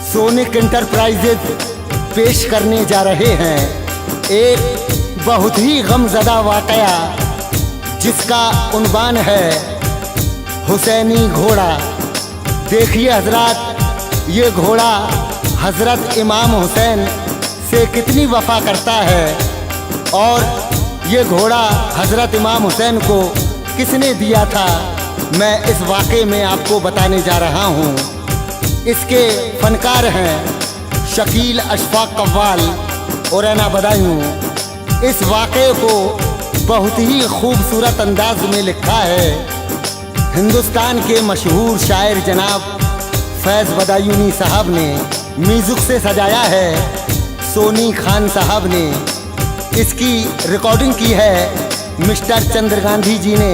Sonic enterprises पेश करने जा रहे हैं एक बहुत ही गमज़दा वाक़या, जिसका उन्वान है हुसैनी घोड़ा। देखिए हजरात, ये घोड़ा हज़रत इमाम हुसैन से कितनी वफ़ा करता है और ये घोड़ा हज़रत इमाम हुसैन को किसने दिया था, मैं इस वाक़े में आपको बताने जा रहा हूँ। इसके फनकार हैं शकील अशफाक कव्वाल और ऐना बदायूं। इस वाक़े को बहुत ही खूबसूरत अंदाज में लिखा है हिंदुस्तान के मशहूर शायर जनाब फैज़ बदायूनी साहब ने। म्यूज़िक से सजाया है सोनी खान साहब ने। इसकी रिकॉर्डिंग की है मिस्टर चंद्र गांधी जी ने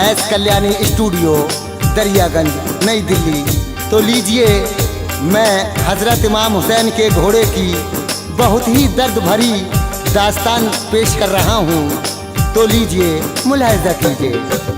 एस कल्याणी स्टूडियो, दरियागंज, नई दिल्ली। तो लीजिए, मैं हज़रत इमाम हुसैन के घोड़े की बहुत ही दर्द भरी दास्तान पेश कर रहा हूँ। तो लीजिए, मुलाहिज़ा कीजिए।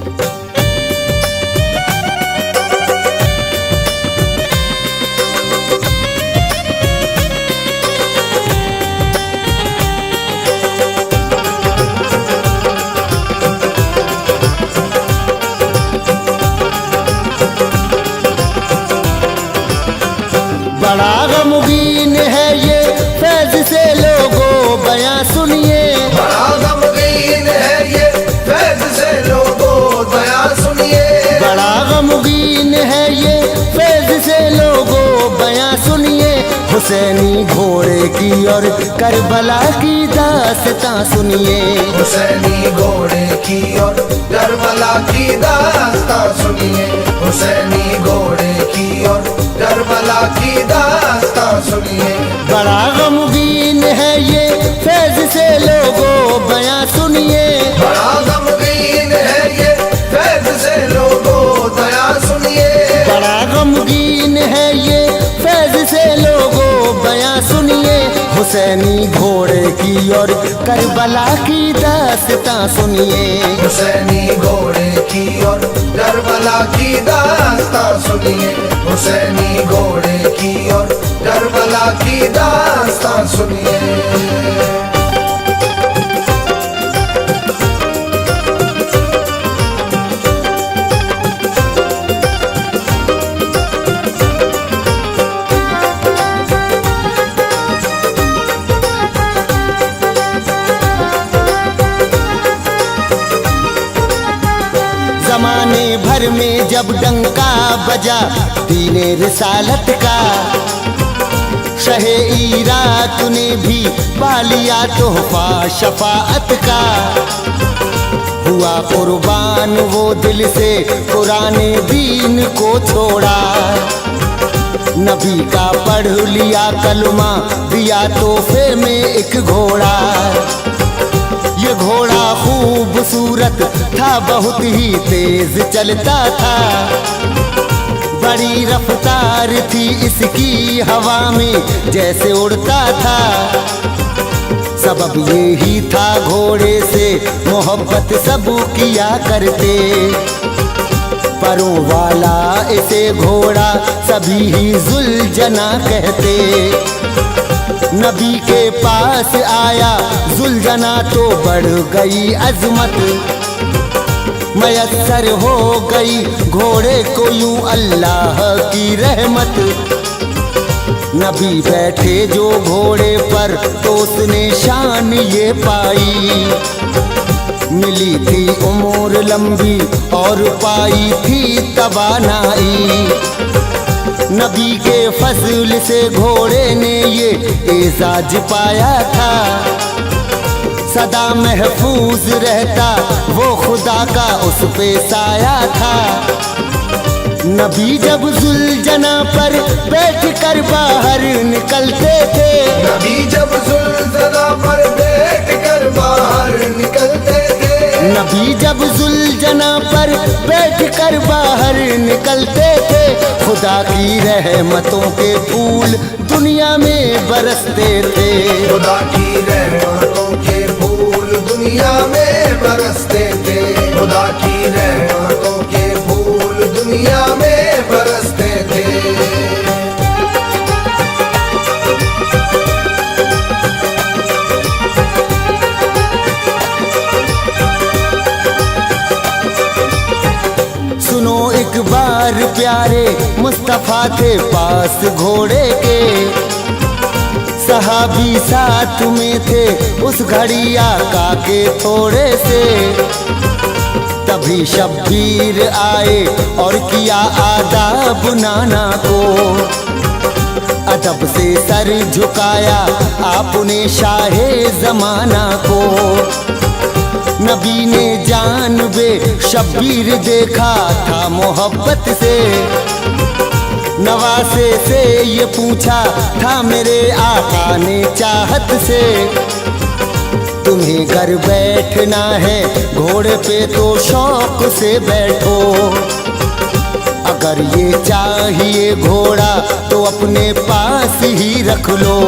बड़ा गमगीन है ये फैज़ से लोगों बयां सुनिए। बड़ा गमगीन है ये फैज़ से लोगों बयां सुनिए। बड़ा गमगीन है ये फैज़ से लोगों बयां सुनिए। हुसैनी घोड़े की और करबला की दास्तां सुनिए। हुसैनी घोड़े की और करबला की दास्तां सुनिए। हुसैनी घोड़े की और करबला की दास्तां सुनिए। बड़ा गमगीन है ये फैज़ से लोगों बयां सुनिए। बड़ा गमगीन है ये फैज़ से लोगों बयां सुनिए। बड़ा गमगीन है ये फैज़ से लोगों बयां सुनिए। हुसैनी घोड़े की और करबला की दास्तां सुनिए। हुसैनी घोड़े की और करबला की दास्तां सुनिए। हुसैनी घोड़े की और करबला की दास्तां सुनिए। ज़माने भर में जब डंका बजा दीने रिसालत का, शहे इराक ने भी पा लिया तोहफा शफाअत का। हुआ कुर्बान वो दिल से कुराने दीन को छोड़ा। नबी का पढ़ लिया कलमा, दिया तोहफे में एक घोड़ा। ये घोड़ा खूबसूरत था, बहुत ही तेज चलता था। बड़ी रफ्तार थी इसकी हवा में जैसे उड़ता था। सबब ये ही था घोड़े से मोहब्बत सब किया करते। परों वाला इसे घोड़ा सभी ही जुलजना कहते। नबी के पास आया जुलजना तो बढ़ गई अजमत। मयस्सर हो गई घोड़े को यूं अल्लाह की रहमत। नबी बैठे जो घोड़े पर तो उसने शान ये पाई। मिली थी उम्र लंबी और पाई थी तवानाई। नबी के फजल से घोड़े ने ये एजाज पाया था। सदा महफूज रहता वो खुदा का उस पे साया था। नबी जब जुलजना पर बैठ कर बाहर निकलते थे। नबी जब जुलजना पर बैठ कर बाहर निकलते थे। नबी जब जुलजना पर बैठ कर बाहर निकलते थे। खुदा की रहमतों के फूल दुनिया में बरसते थे। खुदा की रहमतों के फूल दुनिया में बरसते थे। खुदा की रहमतों के फूल दुनिया में बरसते थे। मुस्तफा थे पास घोड़े के, सहाबी साथ में थे उस घड़ी आका के थोड़े से। तभी शब्बीर आए और किया आदाब नाना को, अदब से सर झुकाया आपने शाहे जमाना को। नबी ने जानबे शब्बीर देखा था मोहब्बत से, नवासे से ये पूछा था मेरे आका ने चाहत से। तुम्हें घर बैठना है घोड़े पे तो शौक से बैठो, अगर ये चाहिए घोड़ा तो अपने पास ही रख लो।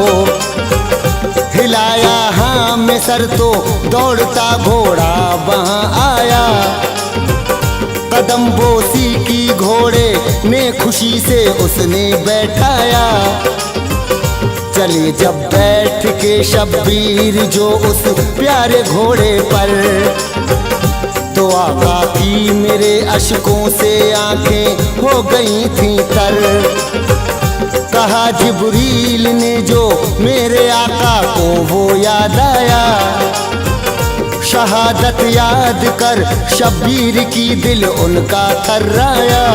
हिलाया हाँ में सर तो दौड़ता घोड़ा वहाँ आया, कदम बोसी की घोड़े ने खुशी से उसने बैठाया। चले जब बैठ के शब्बीर जो उस प्यारे घोड़े पर, तो आका की मेरे अश्कों से आंखें हो गई थीं तर। कहा जिब्रील ने जो मेरे आका को वो याद आया, शहादत याद कर शब्बीर की दिल उनका थर्राया।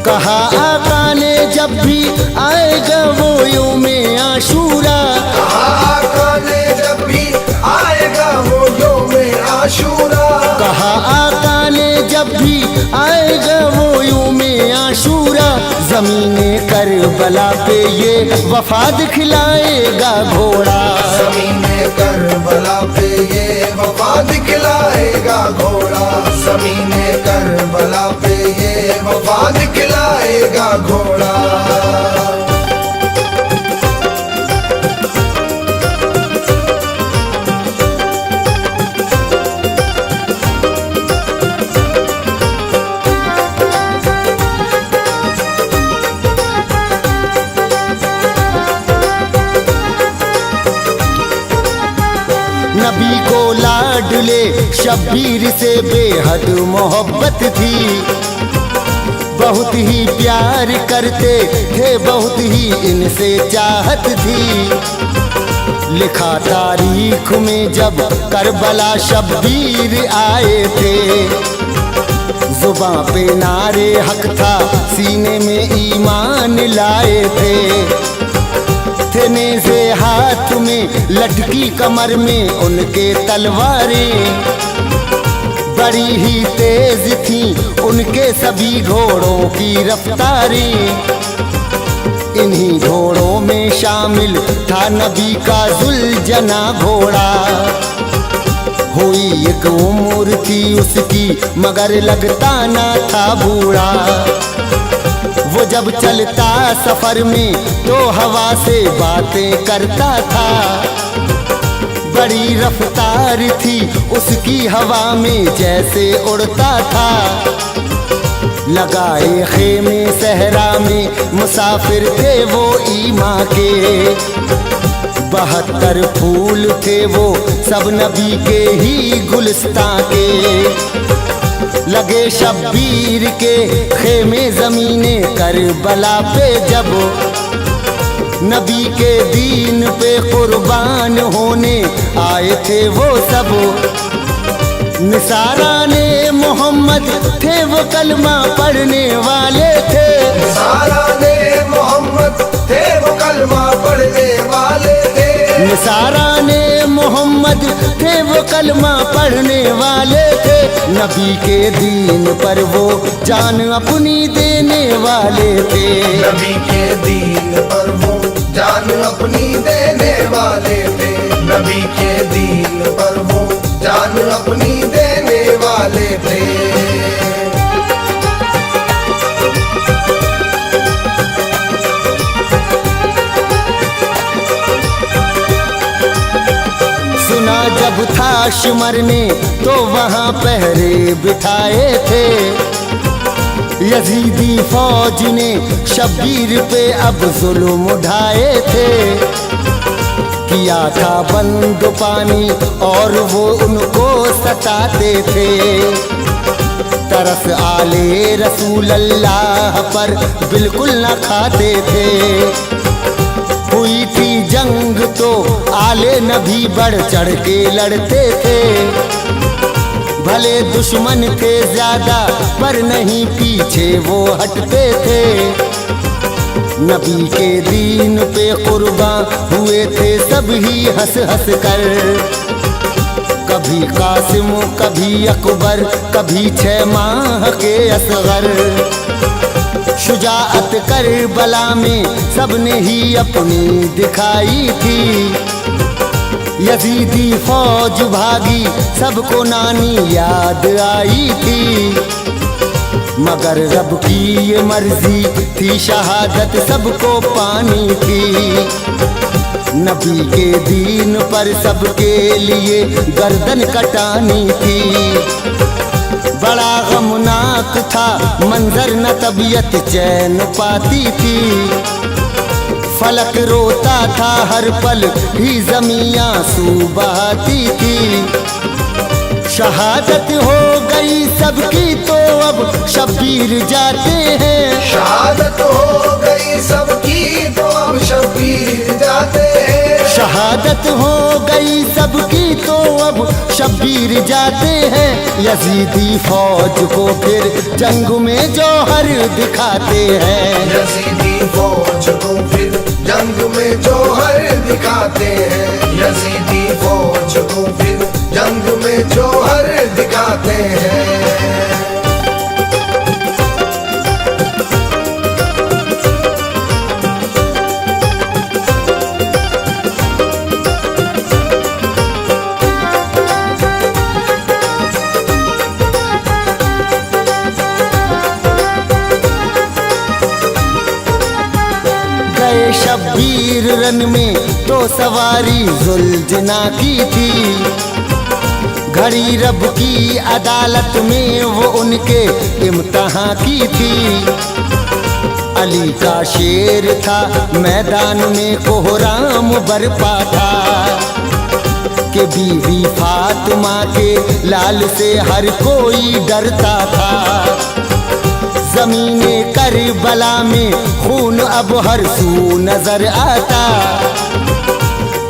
कहा आका ने जब भी आएगा वो यौमे आशूरा, कहा आका ने जब भी आएगा वो यौमे आशूरा, कहा आका ने जब भी आएगा वो यौमे आशूरा। ज़मीने करबला पे ये वफा दिखलाएगा घोड़ा, ज़मीने करबला पे ये वफा दिखलाएगा घोड़ा, ज़मीने करबला पे ये वफा दिखलाएगा घोड़ा। नबी को लाडले शब्बीर से बेहद मोहब्बत थी, बहुत ही प्यार करते थे, बहुत ही इनसे चाहत थी। लिखा तारीख में जब करबला शब्बीर आए थे, जुबां पे नारे हक था, सीने में ईमान लाए थे नेज़े हाथ में लटकी कमर में उनके तलवारें, बड़ी ही तेज थी उनके सभी घोड़ों की रफ्तारें। इन्हीं घोड़ों में शामिल था नबी का जुलजना घोड़ा, हुई एक उम्र थी उसकी मगर लगता ना था बूढ़ा। वो जब चलता सफर में तो हवा से बातें करता था, बड़ी रफ्तार थी उसकी हवा में जैसे उड़ता था। लगाए खेमे सहरा में मुसाफिर थे वो ईमा के, 72 फूल थे वो सब नबी के ही गुलिस्तां के। लगे शब्बीर के खेमे ज़मीने करबला पे जब, नबी के दीन पे कुर्बान होने आए थे वो सब। निसाराने मोहम्मद थे वो कलमा पढ़ने वाले थे, निसाराने मोहम्मद थे वो कलमा पढ़ने वाले थे, निसाराने मोहम्मद थे वो कलमा पढ़ने वाले थे। नबी के दीन पर वो जान अपनी देने वाले थे, नबी के दीन पर वो जान अपनी देने वाले थे, नबी के दीन पर वो जान अपनी देने वाले थे। सुना जब था शुमर ने तो वहाँ पहरे बिठाए थे, यजीदी फौज ने शब्बीर पे अब जुल्म उठाए थे। किया था बंद पानी और वो उनको सताते थे, तरस आले रसूल अल्लाह पर बिल्कुल न खाते थे। हुई थी जंग तो आले नबी बढ़ चढ़ के लड़ते थे। भले दुश्मन थे ज्यादा पर नहीं पीछे वो हटते थे। नबी के दीन पे कुर्बान हुए थे सब ही हंस हंस कर। कभी कासिम कभी अकबर कभी 6 माह के असगर। शुजाअत करबला में सबने ही अपनी दिखाई थी। यजीदी फौज भागी सबको नानी याद आई थी। मगर रब की ये मर्जी थी शहादत सबको पानी थी। नबी के दीन पर सबके लिए गर्दन कटानी थी। बड़ा गमनाक था मंजर न तबीयत चैन पाती थी। फलक रोता था हर पल ही ज़मीं आंसू बहाती थी। शहादत हो गई सबकी तो अब शब्बीर जाते हैं। शहादत हो गई सबकी तो अब शब्बीर जाते हैं। शहादत हो गई सबकी तो अब शब्बीर जाते हैं। यजीदी फौज को फिर जंग में जौहर दिखाते हैं। यजीदी फौज को फिर जंग में जौहर दिखाते हैं। यजीदी फौज को फिर जंग में जौहर दिखाते हैं। गए शब्बीर रन में तो सवारी जुल्जना की थी। घड़ी रब की अदालत में वो उनके इम्तहां की थी। अली का शेर था मैदान में कोहराम बरपा था। कि बीवी फातिमा के लाल से हर कोई डरता था। ज़मीने करबला में खून अब हर सू नजर आता।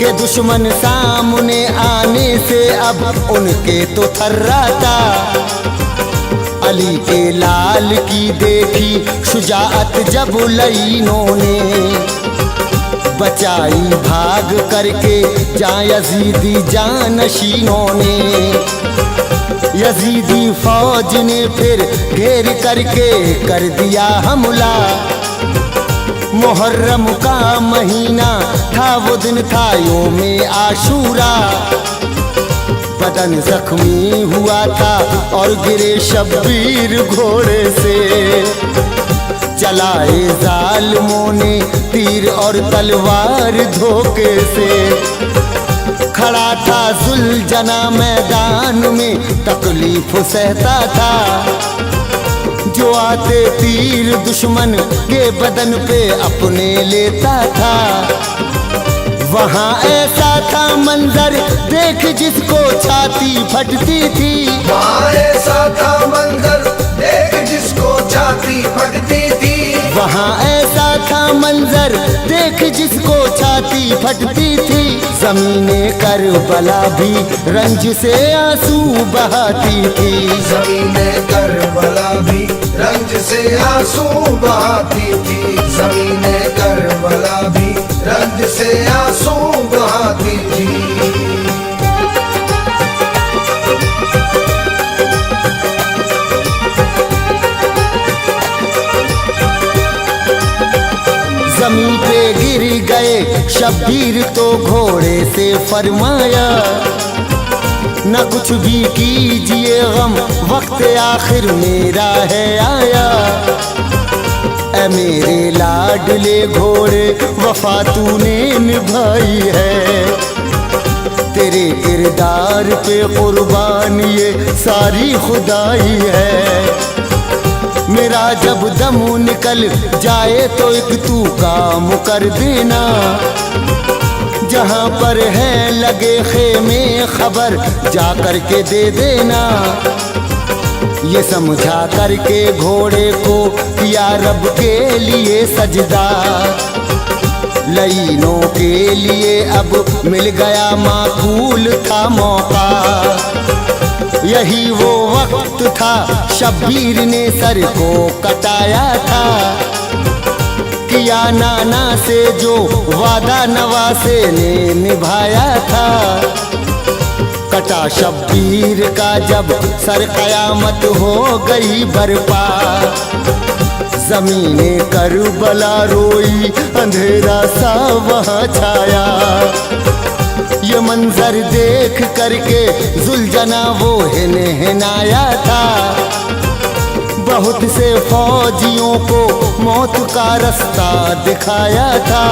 के दुश्मन सामने आने से अब उनके तो थर्राता। अली के लाल की देखी शुजाअत जब लईनों ने। बचाई भाग करके जान यजीदी जानशीनों ने। यजीदी फौज ने फिर घेर करके कर दिया हमला। मुहर्रम का महीना था वो दिन था योमे आशूरा। बदन जख्मी हुआ था और गिरे शब्बीर घोड़े से। चलाए जालिमों ने तीर और तलवार धोखे से। खड़ा था जुल्जना मैदान में तकलीफ सहता था। जो आते तीर दुश्मन के बदन पे अपने लेता था। वहाँ ऐसा था मंजर देख जिसको छाती फटती थी। वहाँ ऐसा था मंजर देख जिसको छाती फटती थी। वहाँ ऐसा था मंजर देख जिसको छाती फटती थी। ज़मीने करबला भी रंज से आंसू बहाती थी। ज़मीने करबला भी रंज से आंसू बहाती थी। ज़मीने करबला भी रंज से आंसू बहाती थी। ज़मीन पे गिर गए शब्बीर तो घोड़े से फरमाया। न कुछ भी कीजिए गम वक्त आखिर मेरा है आया। ऐ मेरे लाडले घोड़े वफा तूने निभाई है। तेरे किरदार पे कुर्बान ये सारी खुदाई है। मेरा जब दम निकल जाए तो एक तू काम कर देना। जहाँ पर है लगे खेमे खबर जा कर के दे देना। ये समझा करके घोड़े को किया रब के लिए सजदा। लईनों के लिए अब मिल गया माकूल था मौका। यही वो वक्त था शब्बीर ने सर को कटाया था। किया नाना से जो वादा नवासे ने निभाया था। कटा शब्बीर का जब सर कयामत हो गई बरपा। ज़मीने करबला रोई अंधेरा सा वहाँ छाया। ये मंजर देख करके जुलझना वो हिनहिनाया था। बहुत से फौजियों को मौत का रास्ता दिखाया था।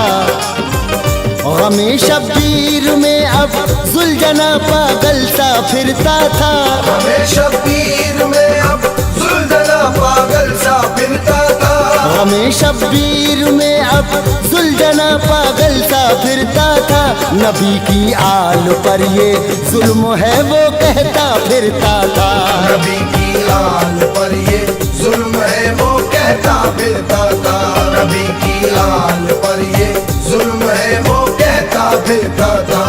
गमे शब्बीर में अब जुलझना पागल सा फिरता था। गमे शब्बीर में अब जुलझना पागल सा फिरता था। गमे शब्बीर में अब जुलझना पागल सा फिरता था। नबी की आल पर ये जुल्म है वो कहता फिरता था। नबी की आल पर ये जुल्म है वो कहता फिरता था। नबी की आल पर ये जुल्म है वो कहता फिरता था।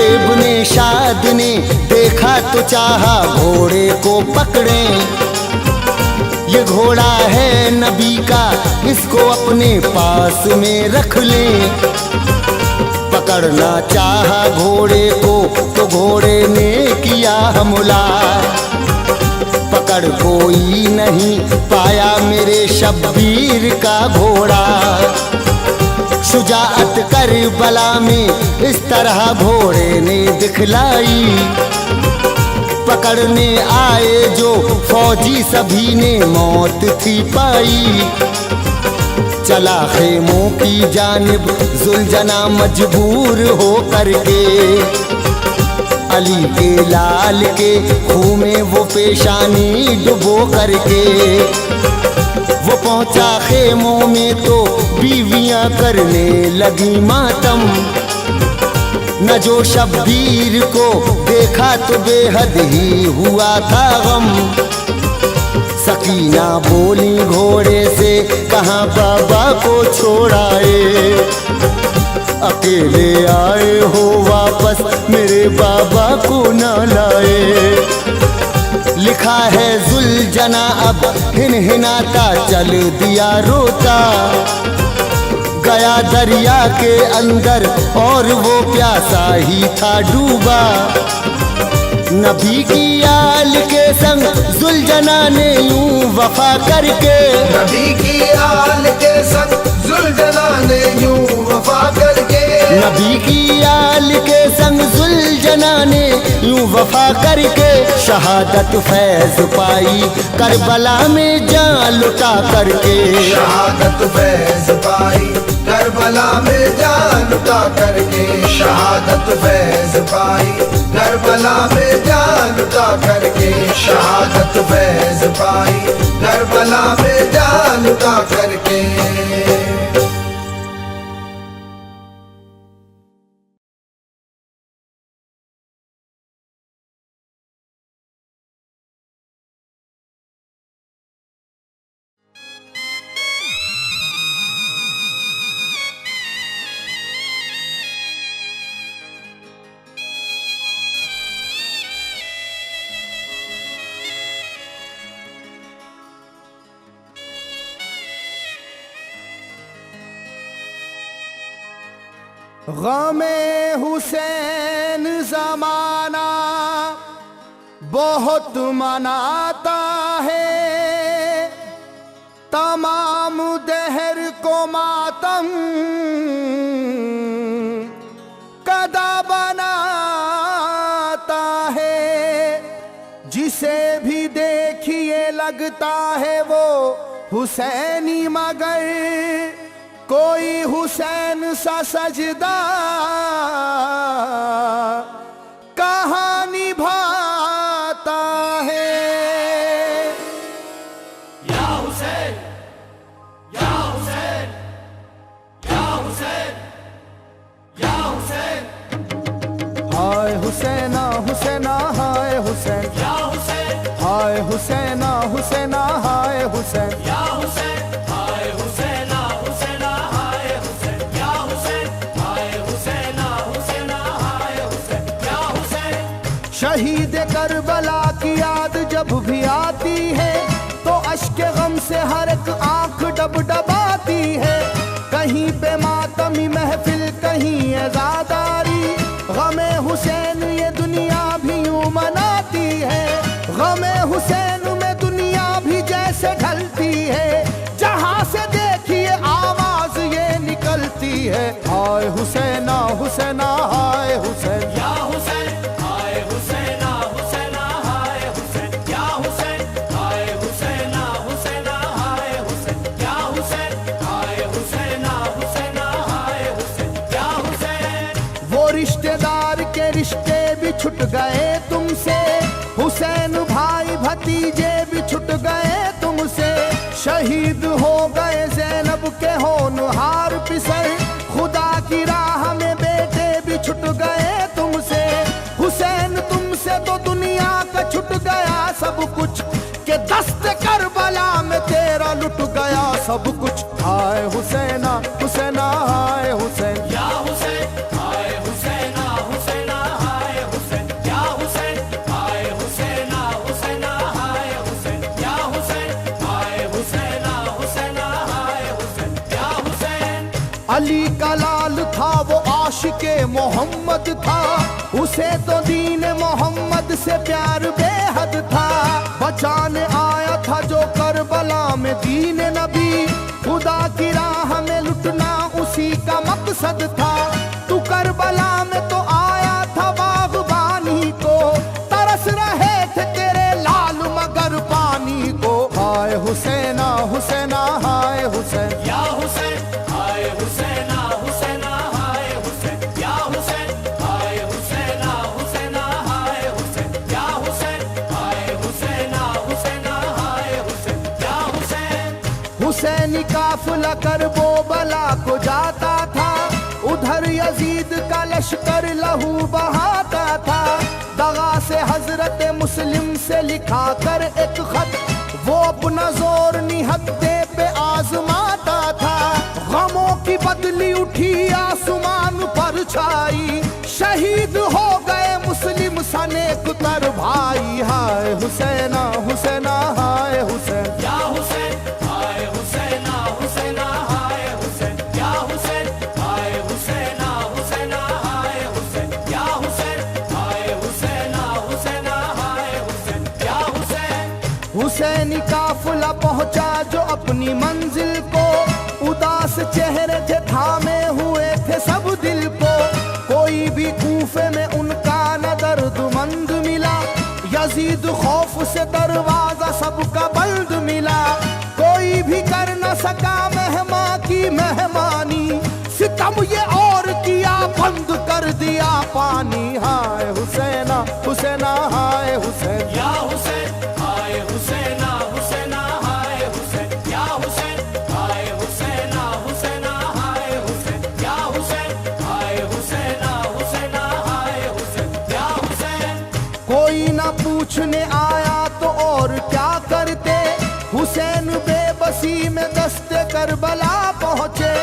इब्ने शाद ने देखा तो चाहा घोड़े को पकड़े। ये घोड़ा है नबी का, इसको अपने पास में रख ले। पकड़ना चाहा घोड़े को तो घोड़े ने किया हमला। पकड़ कोई नहीं पाया मेरे शब्बीर का घोड़ा। शुजाअत करबला में इस तरह घोड़े ने दिखलाई। पकड़ने आए जो फौजी सभी ने मौत थी पाई। चला खेमों की जानिब जुलझना मजबूर हो करके। अली के लाल के खून में वो पेशानी डुबो करके। वो पहुंचा खेमों में तो बीवियां करने लगी मातम। न जो शब्बीर को देखा तो बेहद ही हुआ था गम। सकीना बोली घोड़े से कहाँ बाबा को छोड़ाए। अकेले आए हो वापस मेरे बाबा को न लाए। लिखा है जुलझना अब हिनहिनाता चल दिया रोता। गया दरिया के अंदर और वो प्यासा ही था डूबा। नबी की आल के संग जुलझना ने यूं वफा करके। नबी की आल के संग जुलझना ने यूं वफा करके। नबी की आल के संग जुलझना ने यूं वफा करके। शहादत फैज पाई करबला में जान लुटा करके। शहादत फैज पाई करबला में जान लुटा करके। शहादत फैज पाई करबला में जान लुटा करके। शहादत फैज पाई करबला में जान लुटा करके। गमे हुसैन जमाना बहुत मनाता है। तमाम दहर को मातम कदा बनाता है। जिसे भी देखिए लगता है वो हुसैनी, मगर कोई हुसैन सा सजदा कहाँ निभाता है। या हुसैन, या हुसैन, या हुसैन, या हुसैन, हाय हुसैना हुसैना हाय हुसैन, या हुसैन, हाय हुसैना हुसैना हाय हुसैन, या हुसैन, हाय हुसैना हुसैना हाय हुसैन, या हुसैन, हाय हुसैना हुसैना हाय हुसैन, या हुसैन। शहीद करबला की याद जब भी आती है तो अश्क गम से हर एक आंख डबडबाती है। कहीं पे मातमी महफिल कहीं अज़ादारी, गमे हुसैन ये दुनिया भी यूं मनाती है। गमे हुसैन में दुनिया भी जैसे ढलती है, जहां से देखिए आवाज ये निकलती है। हाय हुसैना हुसैना हाय हुसैन, या हुसैन, हाय हुसैना हुसैना हाय हुसैन, या हुसैन, हाय हुसैना हुसैना हाय हुसैन, या हुसैन, हाय हुसैना हुसैना हाय हुसैन, या हुसैन। वो रिश्तेदार के रिश्ते भी छुट गए तुमसे, हुसैन भाई भतीजे भी छुट गए तुमसे। शहीद हो गए ज़ैनब के होनहार पिसर, खुदा की राह में बेटे भी छुट गए तुमसे। हुसैन तुमसे तो दुनिया का छुट गया सब कुछ, के दस्त करबला में तेरा लुट गया सब कुछ। हाय हुसैना हुसैना हाय हुसैन, या हुसैन, हाय हुसैना हुसैना हाय हुसैन, या हुसैन, हाय हुसैना हुसैना हाय हुसैन, या हुसैन, हाय हुसैना हुसैना हाय हुसैन, या हुसैन। अली का लाल था वो आशिके मोहम्मद था, उसे तो दीन मोहम्मद से प्यार बेहद था। बचाने आया था जो करबला में दीन नबी, खुदा की राह में लुटना उसी का मकसद था। तू करबला में तो आया था बागबानी को, तरस रहे थे तेरे लाल मगर पानी को। हाय हुसैना हुसैना हाय हुसैन, या हुसैन, हाय हुसैना हुसैना हाय हुसैन, या हुसैन, हाय हुसैना हुसैना हाय हुसैन, या हुसैन, हाय हुसैना हुसैना हाय हुसैन, या हुसैन। हुसैनी काफिला कर वो बला को जाता था, उधर यजीद का लश्कर लहू बहाता था। दगा से हजरत मुस्लिम से लिखा कर एक खत, वो अपना जोर निहत्ते पे आजमाता था। गमों की बदली उठी आसमान पर छाई, शहीद हो गए मुस्लिम सनेक तर भाई। हाय हुसैना हुसैना हाय हुसैन, या हुसैन, हाय हुसैना हुसैना हाय हुसैन, या हुसैन, हाय हुसैना हुसैना हाय हुसैन, या हुसैन, हाय हुसैना हुसैना हाय हुसैन, या हुसैन। हुसैनी काफिला पहुंचा जो अपनी मंजिल को, उदास चेहरे थे थामे हुए थे सब दिल को। कोई भी कूफे में उनका न दर्दमंद मिला, यजीद खौफ से दरवाजा सबका बंद मिला। कोई भी कर न सका मेहमा की मेहमानी, सितम ये और किया बंद कर दिया पानी। हाय हुसैना हुसैना हाय हुसैन, या हुसैन, हाय हुसैना हुसैना हाय हुसैन, या हुसैन, हाय हुसैना हुसैना हाय हुसैन, या हुसैन, हाय हुसैना हुसैना हाय हुसैन, या हुसैन। कोई ना पूछने आया तो और क्या करते, हुसैन बेबसी में दस्ते करबला पहुंचे।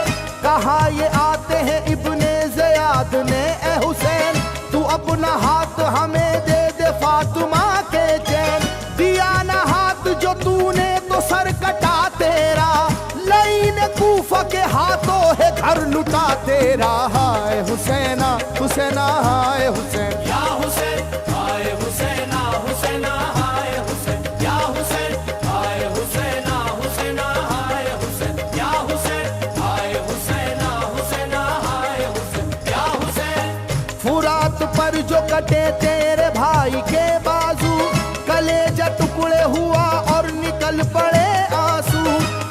कहा ये आते हैं इब्ने ज़ियाद ने, ए हुसैन तू अपना हाथ हमें दे दे फातिमा के चैन। दिया ना हाथ जो तूने तो सर कटा तेरा, लईन कूफा के हाथों है घर लुटा तेरा। हाय हुसैना हुसैना हाय हुसैन, या हुसैन, हाय हुसैना हुसैना हाय हुसैन, या हुसैन, हाय हुसैना हुसैना हाय हुसैन, या हुसैन, हाय हुसैना हुसैना हाय हुसैन, या हुसैन। फुरात पर जो कटे तेरे भाई के बाजू, कलेजा टुकड़े हुआ और निकल पड़े आंसू।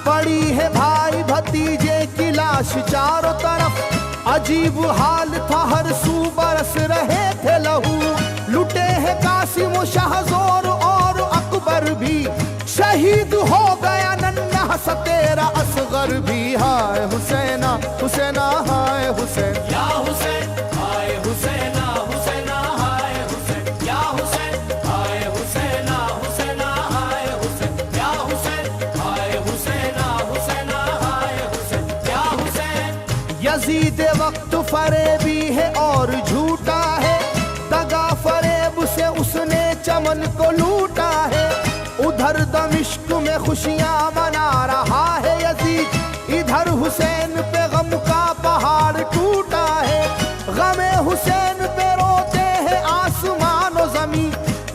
पड़ी है भाई भतीजे की लाश चारों तरफ अजीब हाल था, हर सू बरस रहे थे लहू। लुटे हैं कासिम शाहजोर और अकबर भी, शहीद हो गया नन्हा सा तेरा असगर भी। हाय हुसैना हुसैना हाय हुसैन, या हुसैन हाय हुसैना हुसैना हाय हुसैन, या हुसैन हाय हुसैना हुसैना हाय हुसैन, या हुसैन हाय हुसैना हुसैना हाय हुसैन, या हुसैन। यजीद वक्त फरेबी है और झूठा है, दगा फरेब से उसने चमन को लूटा है। उधर दमिश्क में खुशियां मना रहा है यजीद, इधर हुसैन पे गम का पहाड़ टूटा है। गमे हुसैन पे रोते हैं आसमान और जमीन,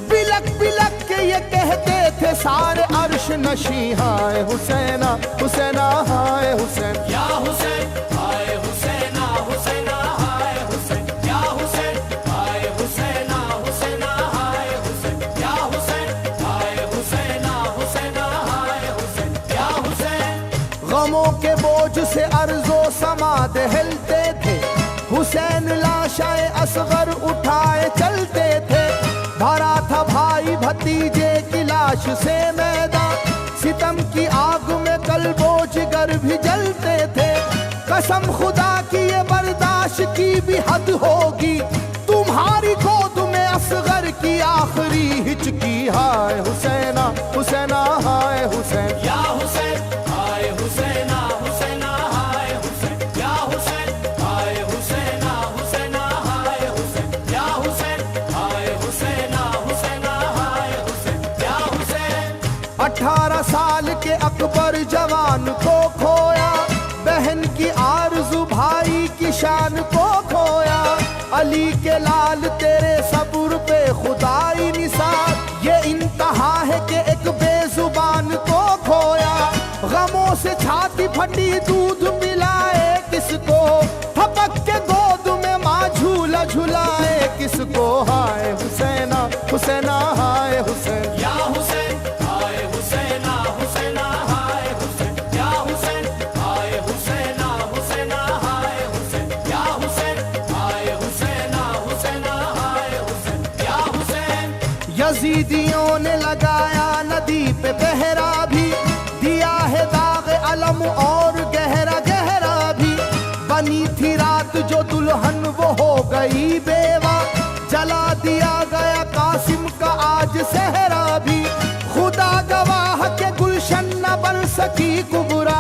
बिलक बिलक के ये कहते थे सारे अर्श नशी। हाय हुसैना हुसैना हाय हुसैन, या हुसैन हाय हुसैना हुसैना हाय हुसैन, या हुसैन हाय हुसैना हुसैना हाय हुसैन, या हुसैन हाय हुसैना हुसैना हाय हुसैन, या हुसैन। गमों के बोझ से अर्जो समाद हिलते थे, हुसैन लाशाए असगर उठाए चलते थे। भरा था भाई भतीजे की लाश से मैदान, सितम की आग में कल्बो जिगर भी जलते थे। कसम खुदा की ये बर्दाश्त की भी हद होगी, तुम्हारी गोद में असगर की आखिरी हिचकी। हाय हुसैना हुसैना हाय हुसैन, या हुसैन हाय हुसैना हुसैना हाय हुसैन, या हुसैन हाय हुसैना हुसैना हाय हुसैन, या हुसैन हाय हुसैना हुसैना हाय हुसैन, या हुसैन। 18 साल के अकबर जवान को खोया, बहन की आरज़ू भाई की शान को खोया। अली के लाल तेरे सब्र पे खुदाई निसार, ये इंतहा है कि एक बेजुबान को खोया। गमों से छाती फटी दूध पिलाए किसको, थपक के गोद में माँ झूला झुलाए किसको। हाय हुसैना हुसैना हाय हुसैन, या हुसैन हाय हुसैना हुसैना हाय हुसैन, या हुसैन हाय हुसैना हुसैना हाय हुसैन, या हुसैन हाय हुसैना हुसैना हाय हुसैन, या हुसैन। यजीदियों ने लगाया नदी पे पहरा भी, दिया है दाग अलम और गहरा गहरा भी। बनी थी रात जो दुल्हन वो हो गई बेवा, जला दिया गया कासिम का आज सहरा भी। खुदा गवाह के गुलशन न बन सकी कुबरा,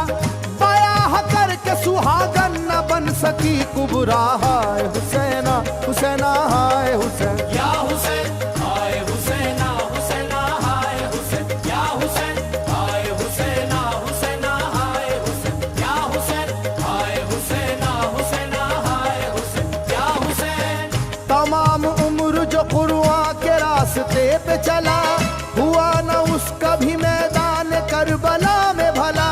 बयाह करके सुहागन न बन सकी कुबरा। हाय हुसैना हुसैना हाय हुसैन, या हुसैन हाय हुसैना हुसैना हाय हुसैन, या हुसैन हाय हुसैना हुसैना हाय हुसैन, या हुसैन हाय हुसैना हुसैना हाय हुसैन, या हुसैन। तमाम उम्र जो कुर्बान के रास्ते पे चला, हुआ न उसका भी मैदान करबला में भला।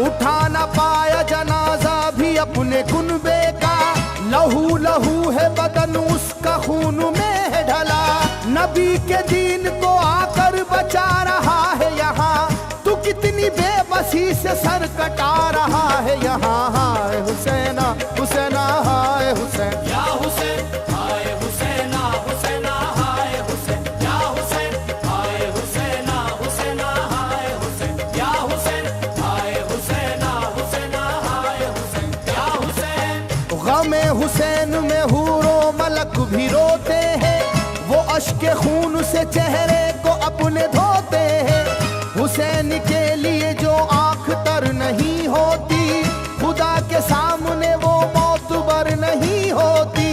उठा न पाया जनाजा भी अपने कुनबे का, लहू लहू है बदन उसका खून में है ढला। नबी के दीन को आकर बचा रहा है यहाँ, तू कितनी बेबसी से सर कटा रहा है यहाँ। हाय हुसैना हुसैना हाय हुसैन, या हुसैन हाय हुसैना हुसैना हाय हुसैन, या हुसैन हाय हुसैना हुसैना हाय हुसैन, या हुसैन हाय हुसैना हुसैना हाय हुसैन, या हुसैन। गमे हुसैन में हूरो मलक भी रोते हैं, वो अश्के खून से चेहरे को अपने धोते हैं। हुसैन के लिए जो आंख तर नहीं होती, खुदा के सामने वो मौतबर नहीं होती।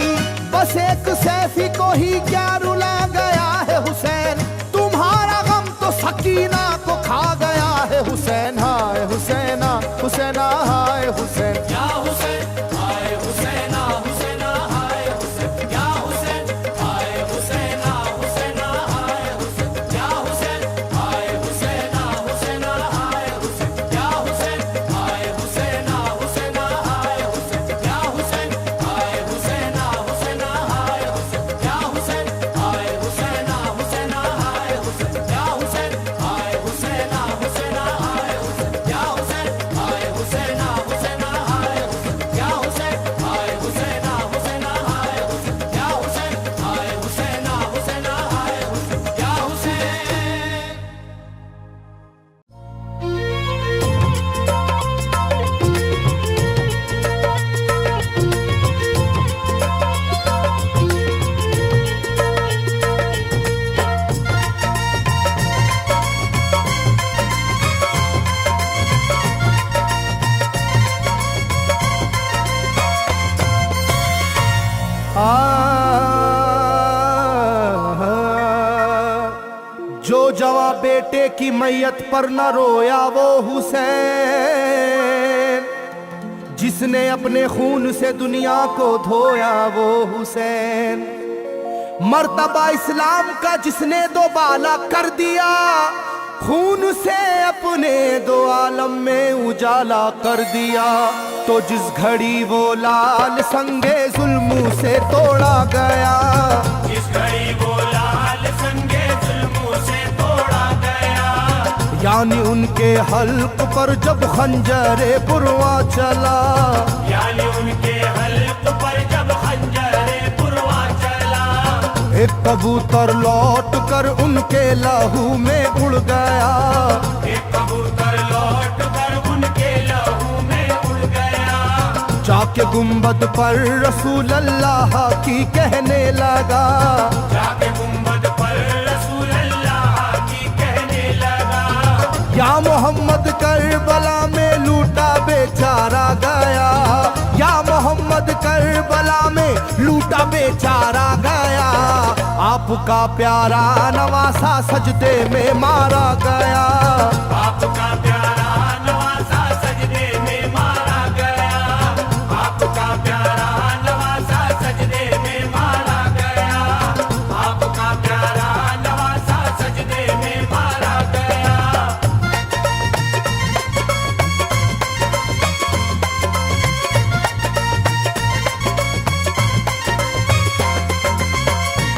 बस एक सैफी को ही क्या रुला गया है हुसैन, तुम्हारा गम तो सकीना को खा गया है हुसैन। हाय हुसैना हुसैना हाय हुसैन, या हुसैन हाय हुसैना हुसैना हाय हुसैन, या हुसैन हाय हुसैना हुसैना हाय हुसैन, या हुसैन हाय हुसैना हुसैना हाय हुसैन, या हुसैन हाय हुसैना हुसैना हाय हुसैन, या हुसैन हाय हुसैना हुसैना हाय हुसैन, या हुसैन हाय हुसैना हुसैना हाय हुसैन, या हुसैन हाय हुसैना बेटे की मैयत पर न रोया वो हुसैन, जिसने अपने खून से दुनिया को धोया वो हुसैन। मर्तबा इस्लाम का जिसने दोबाला कर दिया, खून से अपने दो आलम में उजाला कर दिया। तो जिस घड़ी वो लाल संगे जुल्मों से तोड़ा गया, जिस घड़ी वो लाल संगे जुल्मों से तोड़ा गया, यानी उनके हल्क पर जब खंजरे पुरवा चला, यानी उनके हल्क पर जब खंजरे पुरवा चला, एक कबूतर लौट कर उनके लहू में उड़ गया, एक कबूतर लौट कर उनके लहू में उड़ गया। जाके गुंबद पर रसूल अल्लाह की कहने लगा, जाके गुंबद पर रसूल अल्लाह की कहने लगा, या मोहम्मद करबला में लूटा बेचारा गया, या मोहम्मद करबला में लूटा बेचारा गया। आपका प्यारा नवासा सजदे में मारा गया, आपका प्यारा नवासा सजदे में मारा गया, आपका प्यारा नवासा सजदे में मारा गया, आपका प्यारा नवासा सजदे में मारा गया।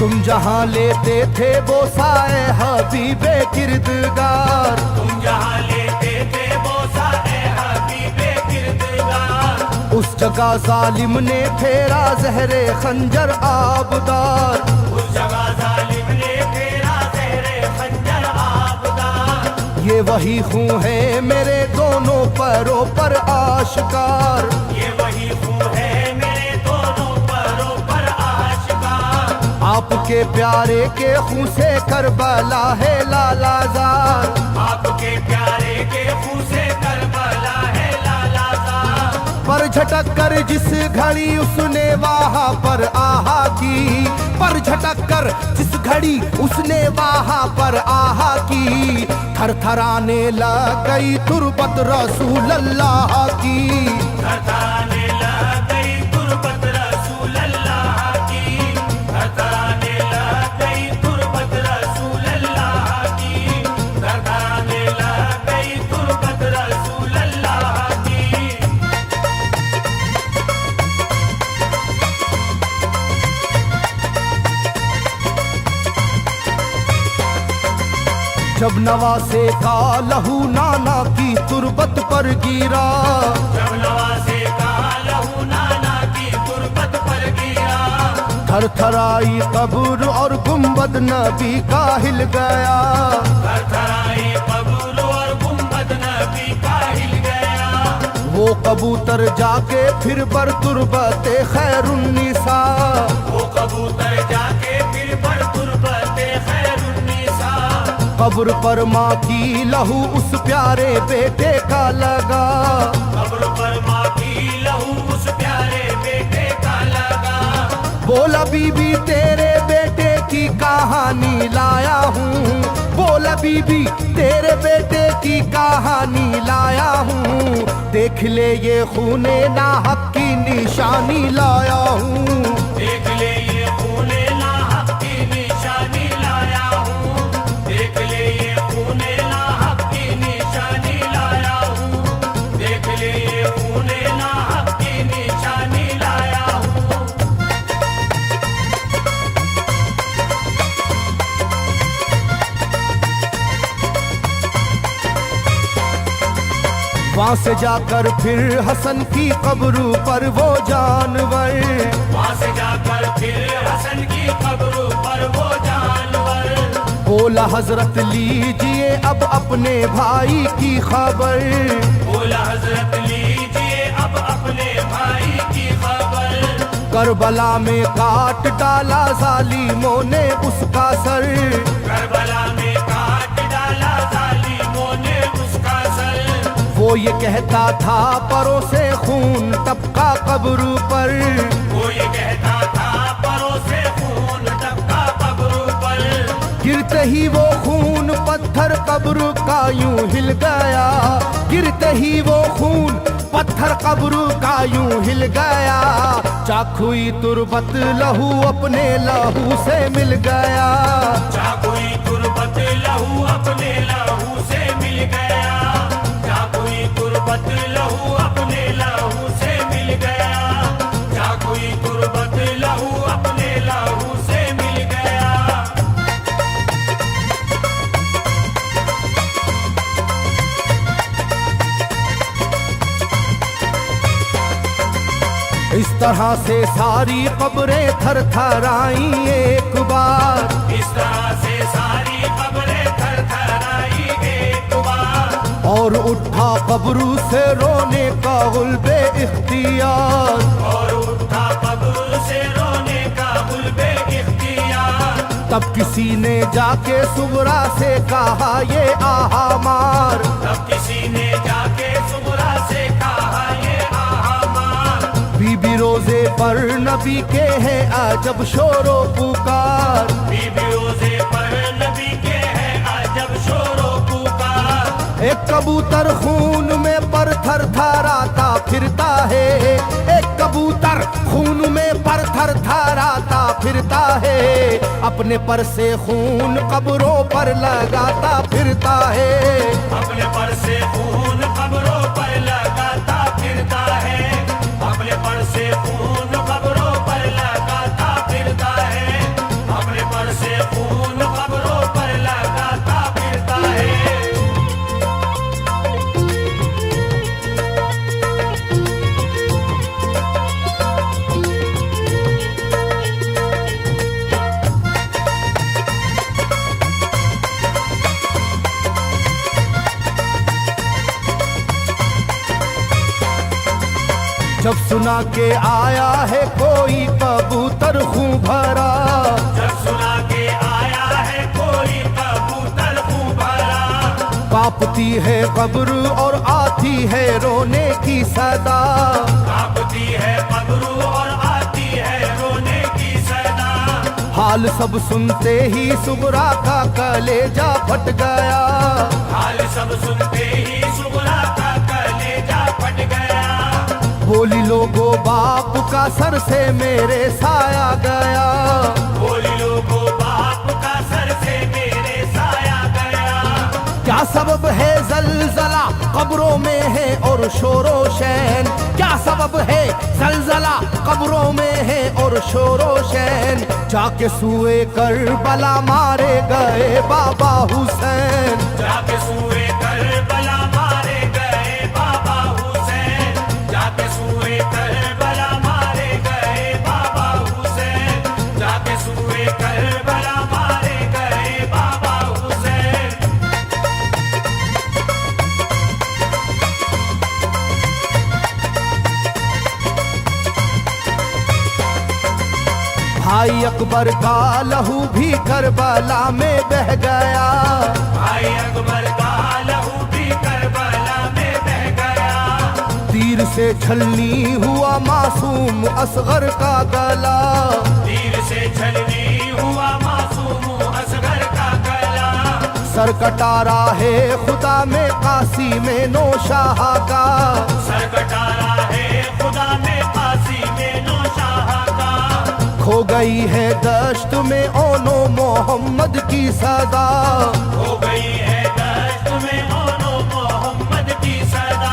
तुम जहाँ लेते थे बोसाए हबीबे किरदगार, तुम जहाँ लेते थे बोसा ए हबीबे किरदगार, उस जगह जालिम ने फेरा जहरे खंजर आबदार। उस जगह जालिम ने फेरा जहरे खंजर आबदार। ये वही खून है मेरे दोनों पैरों पर आश्कार, ये वही खून है मेरे दोनों पैरों पर आशिकार। आपके प्यारे के खून से करबला है लालाजार, आपके प्यारे के खून से करबला है लालाजार। पर झटक कर जिस घड़ी उसने वहाँ पर आहा की, पर झटक कर जिस घड़ी उसने वहाँ पर आहा की, थरथराने लग गई तुरबत रसूल अल्लाह की, थरथराने लग गई तुरबत रसूल अल्लाह की, थरथराने लग गई तुरबत रसूल अल्लाह की, थरथराने लग गई तुरबत रसूल अल्लाह की। जब नवासे का लहू नाना की तुरबत पर गिरा, जब नवासे का लहू नाना की तुरबत पर गिरा, थरथराई कब्र और गुंबद नबी का हिल गया। थरथराई कब्र और गुंबद नबी का हिल गया। वो कबूतर जाके फिर पर तुरबते खैरुन्निसा, वो कबूतर जाके फिर पर तुरबते खैरुन्निसा, कब्र पर माँ की लहू उस प्यारे बेटे का लगा, कब्र पर माँ की लहू उस प्यारे बेटे का लगा। बोला बीबी तेरे बेटे की कहानी लाया हूँ, बोला बीबी तेरे बेटे की कहानी लाया हूँ, देख ले ये खूने नाहक की निशानी लाया हूँ। देख ले ये खूने नाहक की निशानी लाया हूँ, देख ले ये खूने नाहक की निशानी लाया हूँ, देख ले ये खूने नाहक की निशानी लाया हूँ। वहाँ से जाकर फिर हसन की कब्र पर वो जानवर, वहाँ से जाकर फिर हसन की कब्र पर वो जानवर, बोला हजरत लीजिए अब अपने भाई की खबर, बोला हजरत लीजिए अब अपने भाई की खबर। करबला में काट डाला जालिमों ने उसका सर, करबला में काट डाला जालिमों ने उसका सर। वो ये कहता था परों से खून टपका कब्र पर, वो ये कहता था परों से खून टपका कब्र पर। गिरती गिरते ही वो खून पत्थर कब्र का यूं हिल गया, गिरते ही वो खून पत्थर कब्र का यूं हिल गया। चाकुई तुरबत लहू अपने लहू से मिल गया, चाकुई तुरबत लहू अपने लहू से मिल गया, चाकुई तुरबत लहू अपने लहू से मिल गया, चाकुई तुरबत लहू अपने लहू से मिल गया। इस तरह से सारी कब्रें थर थराई एक बार, इस तरह से सारी कब्रें थर थराई एक बार, और उठा कब्र से रोने का गुल्बे इख्तियार, और उठा कब्र से रोने का गुल्बे इख्तियार। तब किसी ने जाके सुगरा से कहा ये आहा मार, तब किसी ने जाके सुगरा से कहा ये आहा मार। बीबी रोजे पर नबी के हैं अजब शोरो पुकार, बीबी रोजे पर नबी के हैं अजब शोरो पुकार। एक कबूतर खून में पर थर थराता फिरता है, एक कबूतर खून में पर थर थराता फिरता है, अपने पर से खून कब्रों पर लगाता फिरता है, अपने पर से खून कब्रों पर लगाता फिरता है, अपने पर से खून कब्रों पर लगाता फिरता है, अपने पर से खून कब्रों पर लगाता फिरता है। जब सुना के आया है कोई कबूतर खूं भरा, जब सुना के आया है कोई कबूतर खूं भरा, कांपती है कब्र और आती है रोने की सदा, कांपती है कब्र और आती है रोने की सदा। हाल सब सुनते ही सुगरा का कलेजा फट गया, हाल सब सुनते ही सुगरा का कलेजा फट गया। बोली लोगो बाप का सर से मेरे साया गया, बोली लोगो बाप का सर से मेरे साया गया। क्या सबब है जलजला कब्रों में है और शोरो शैन, क्या सबब है जलजला कब्रों में है और शोरो शैन। जाके सुए करबला मारे गए बाबा हुसैन, जाके सुए करबला मारे गए बाबा हुसैन, जाके सुए करबला मारे गए बाबा हुसैन, जाके सुए करबला मारे गए बाबा हुसैन। भाई अकबर का लहू भी करबला में बह गया, भाई अकबर का लहू भी करबला में बह गया। तीर से छलनी हुआ मासूम असगर का गला, तीर से छलनी हुआ मासूम असगर का गला। सर कटा है खुदा में काशी में नौशाह का, सर कटारा है खुदा में काशी में नौशाह का। खो गई है दश्त में ओनो मोहम्मद की सदा, हो गई है दश्त में ओनो मोहम्मद की सदा।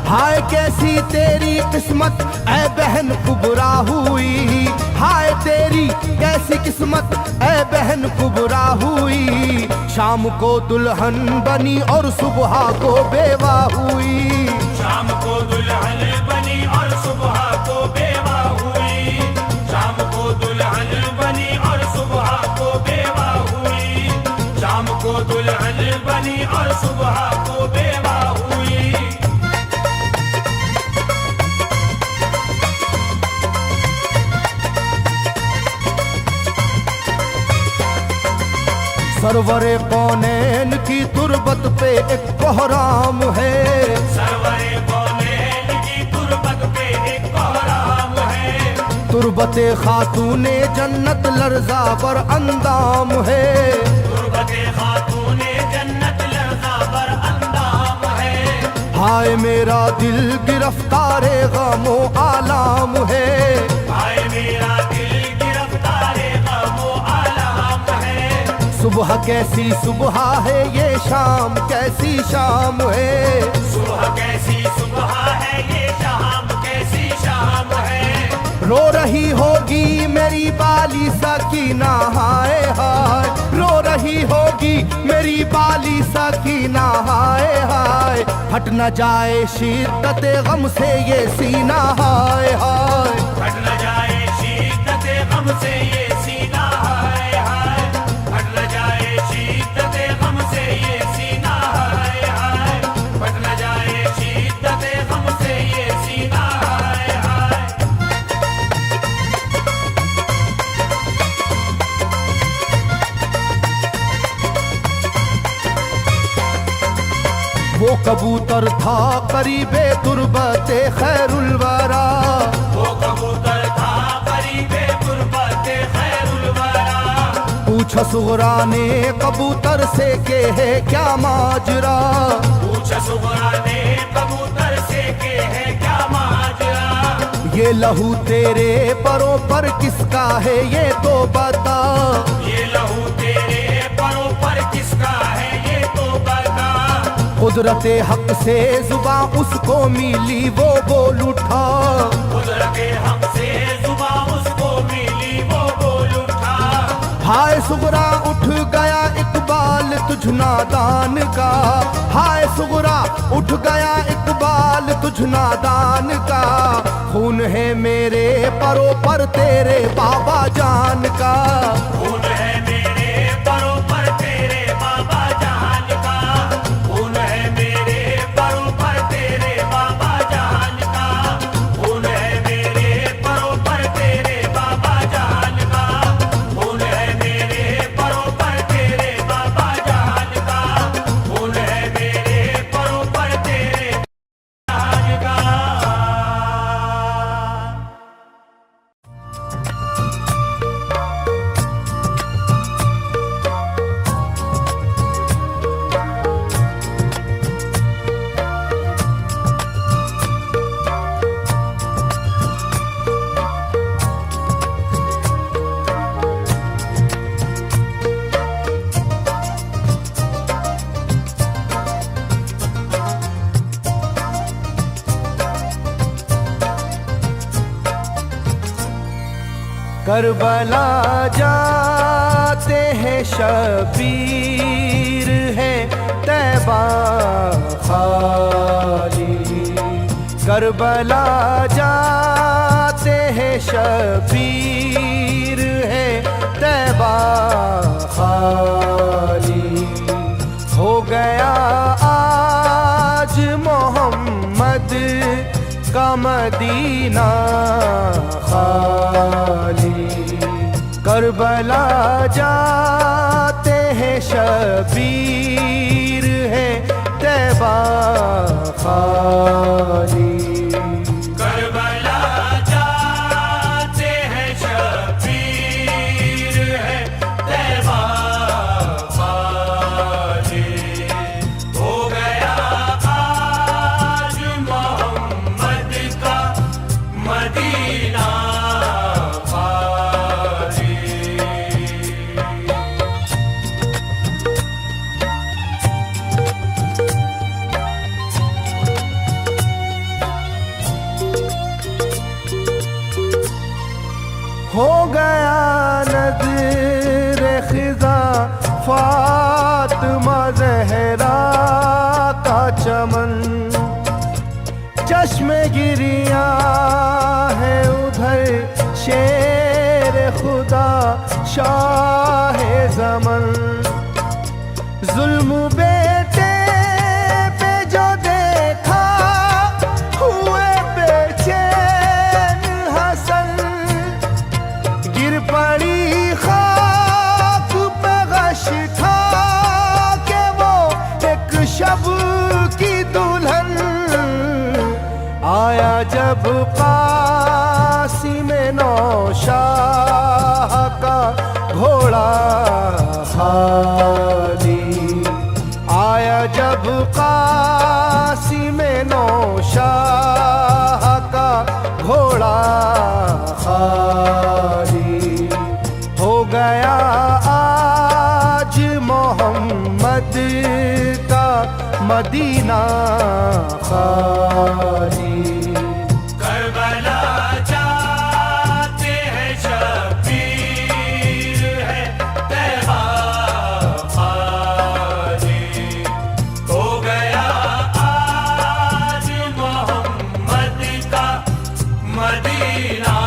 हाय कैसी तेरी किस्मत ऐ बहन कुबरा हुई, हाय तेरी कैसी किस्मत ऐ बहन कुबरा हुई। शाम को दुल्हन बनी और सुबह को बेवा हुई, शाम को दुल्हन बनी और सुबह को बेवा हुई, शाम को दुल्हन बनी और सुबह को बेवा हुई, शाम को दुल्हन बनी और सुबह को बेवा हुई। सरवरे कौनैन की तुरबत पे एक कोहराम है, सरवरे कौनैन की तुरबत पे एक कोहराम है। तुरबते खातूने जन्नत लर्जा पर अंदाम है, हाय मेरा दिल गिरफ्तारे गमो आलाम है, हाय मेरा दिल गिरफ्तारे गमो आलम है। सुबह कैसी सुबह है ये शाम कैसी शाम है, सुबह कैसी सुबह है ये शाम कैसी शाम है। रो रही होगी मेरी बाली सकीना हाय हाय, रो रही होगी मेरी बाली सकीना हाय हाय। हट न जाए शिद्दत गम से ये सीना हाय हाय, हट न जाए शिद्दत गम से ये सीना हाय हाय, हट न जाए शिद्दत गम से ये सीना हाय हाय, हट न जाए शिद्दत गम से ये सीना हाय हाय। वो कबूतर था करीबे तुरबते खैरुल वरा, वो कबूतर था करीबे गुरबते खैरुल वरा। पूछा सुगरा ने कबूतर से के है क्या माजरा, पूछा सुगरा ने कबूतर से के है क्या माजरा। ये लहू तेरे परों पर किसका है ये तो बता, ये लहू तेरे परों पर किसका है ये तो बता। कुदरत हक से जुबा उसको मिली वो बोल उठा, कुदरत हक से जुबां उसको मिली वो बोल उठा। हाय सुगरा उठ गया इकबाल तुझ नादान का, हाय सुगरा उठ गया इकबाल तुझ नादान का। खून है मेरे परों पर तेरे बाबा जान का, खून है मेरे परों पर तेरे बाबा जान का, खून है मेरे परों पर तेरे बाबा जान का, खून है मेरे परों पर तेरे बाबा जान का, खून है मेरे परों पर तेरे बाबा जान का, खून है मेरे परों पर तेरे जान का। करबला जाते हैं शबीर है तैबा खाली, करबला जाते हैं शबीर है तैबा खाली। हो गया आज मोहम्मद का मदीना खाली, करबला जाते हैं शबीर है तैबा खाली। करबला जाते हैं शबीर है तैबा खाली। हो गया आज मोहम्मद का मदीना खाली। हो गया नज़र खिज़ा फातिमा ज़हरा का चमन, चश्मे गिरिया है उधर शेर खुदा शाह ज़मन। जुल्म बेटे पे जो देखा हुए बेचैन हसन, गिर पड़ी खाक पे गश खा के वो एक शब की दुल्हन। आया जब कासिम नौशाह का घोड़ा खाली, आया जब कासिम खाली हो गया आज मोहम्मद का मदीना खाली। करबला जाते हैं शबीर है तैबा खाली हो गया आज मोहम्मद का मदीना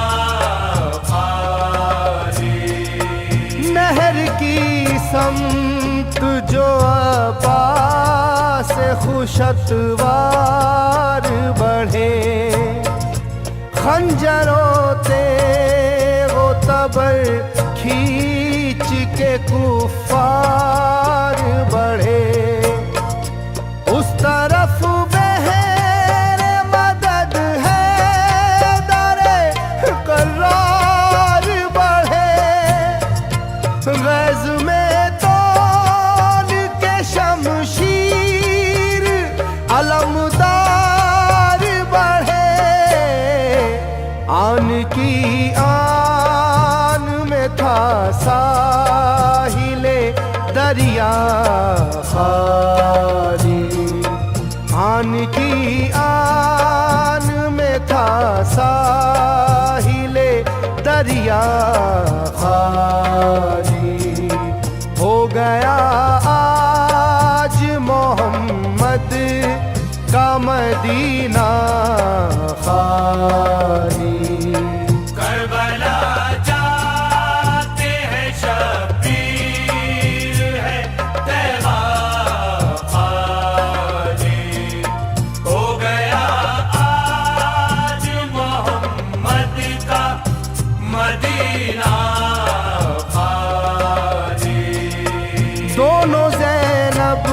खाली। नहर की समत जो अब्बास खुशतवार बढ़े, खंजरों तेगो तबर खींच के कुफार बढ़े। उस तरफ बहरे मदद है दरे करार बढ़े। गज में तोल के शमशीर अलमदार बढ़े। आन की आन में था साहिले दरिया खाली। आन की आन में था साहिले दरिया खाली हो गया आज मोहम्मद का मदीना खाली। करबला जाते हैं शबीर है तैबा खाली हो गया आज मोहम्मद का मदीना खाली। दोनों ज़ैनब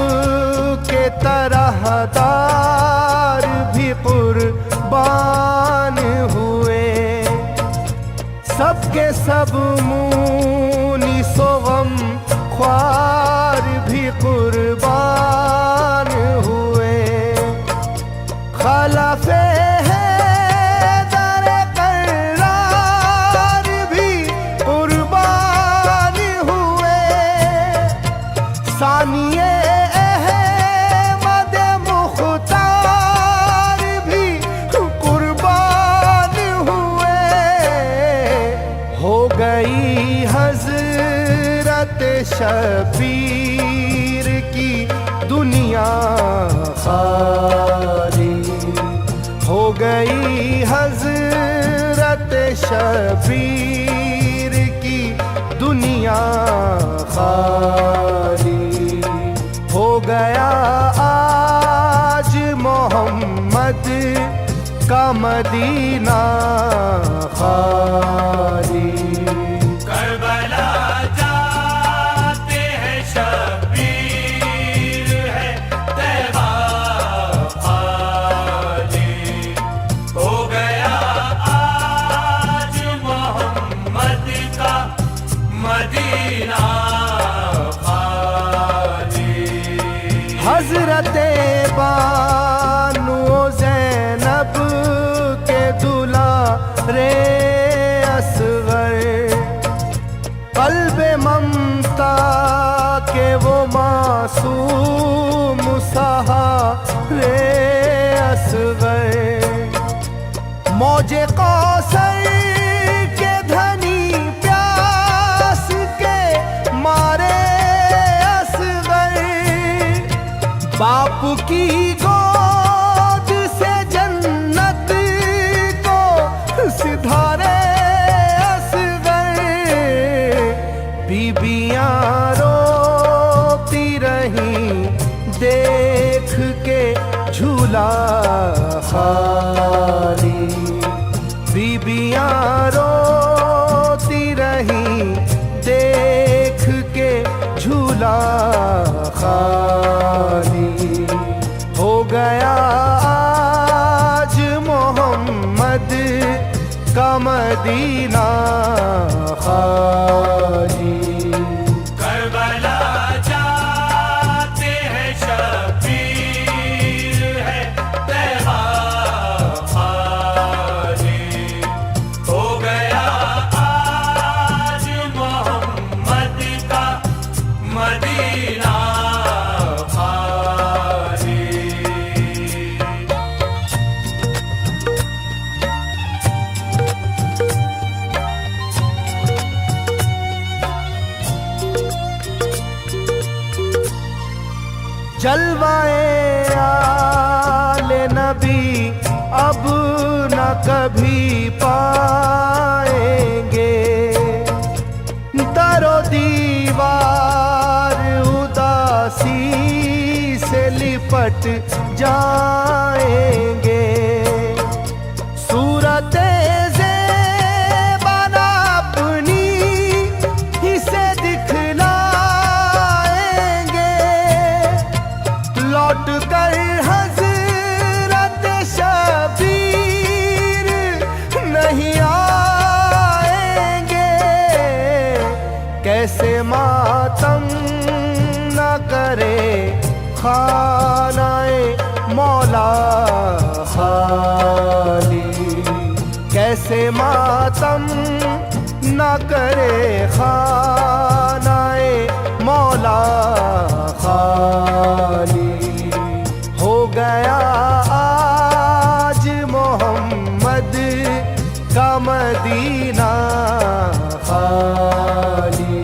के तरहदार भी कुर्बान हुए। सबके सब मुनीसो गम ख्वार भी कुर्बान हुए। खलफे हैदर करार भी कुर्बान हुए। सानिए अहमद मुख्तार भी कुर्बान हुए। हो गई हजरत शबीर की दुनिया खाली हो गई हजरत शबीर की दुनिया खाली हो गया आज मोहम्मद का मदीना खाली। करबला जाते हैं शबीर है तैबा खाली हो गया आज मोहम्मद का मदीना खाली। हजरत बानो ज़ैनब के दुलारे असगर क़ल्ब ममता के वो मासूम सहारे असगर मौजे कौसर के धनी प्यास के मारे असगर बाप की गोद से जन्नत को सिधारे असगर। बीबियां रोती रही देख के झूला खाली। बीबियां रोती रही देख के झूला खाली हो गया आज मोहम्मद का मदीना खाली। करबला जाते हैं शबीर है तैबा खाली मिट जाएंगे। सूरत ज़ेबाना अपनी इसे दिखलाएंगे, लौट कर हज़रत शबीर नहीं आएंगे। कैसे मातम न करे खानाए मौला खाली, कैसे मातम न करे खानाए मौला खाली। हो गया आज मोहम्मद का मदीना खाली।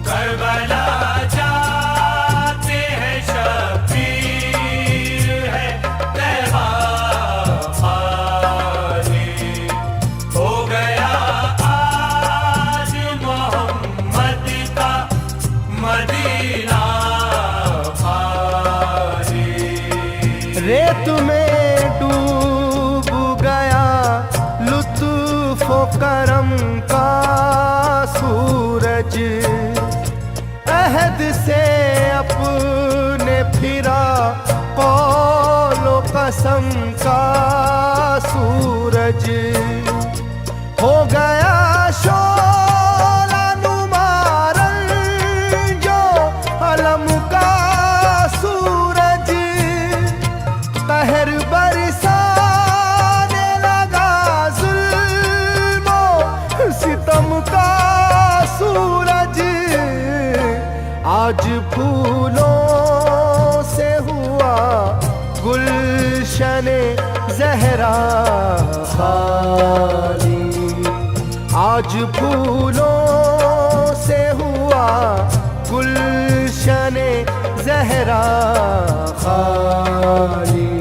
करबला जाते हैं शबीर है तैबा खाली। हो गया आज मोहम्मद का मदीना खाली। रेत में डूब गया लुत्फ़ो करम का सूरज, अहद से अपने फिरा कौलो कसम का सूरज। हो गया शोला नुमारन जो अलम का सूरज, कहर बरसाने लगा जुल्मो सितम का सूरज। आज फूलों से हुआ गुलशने ज़हरा खाली, आज फूलों से हुआ गुलशने ज़हरा खाली।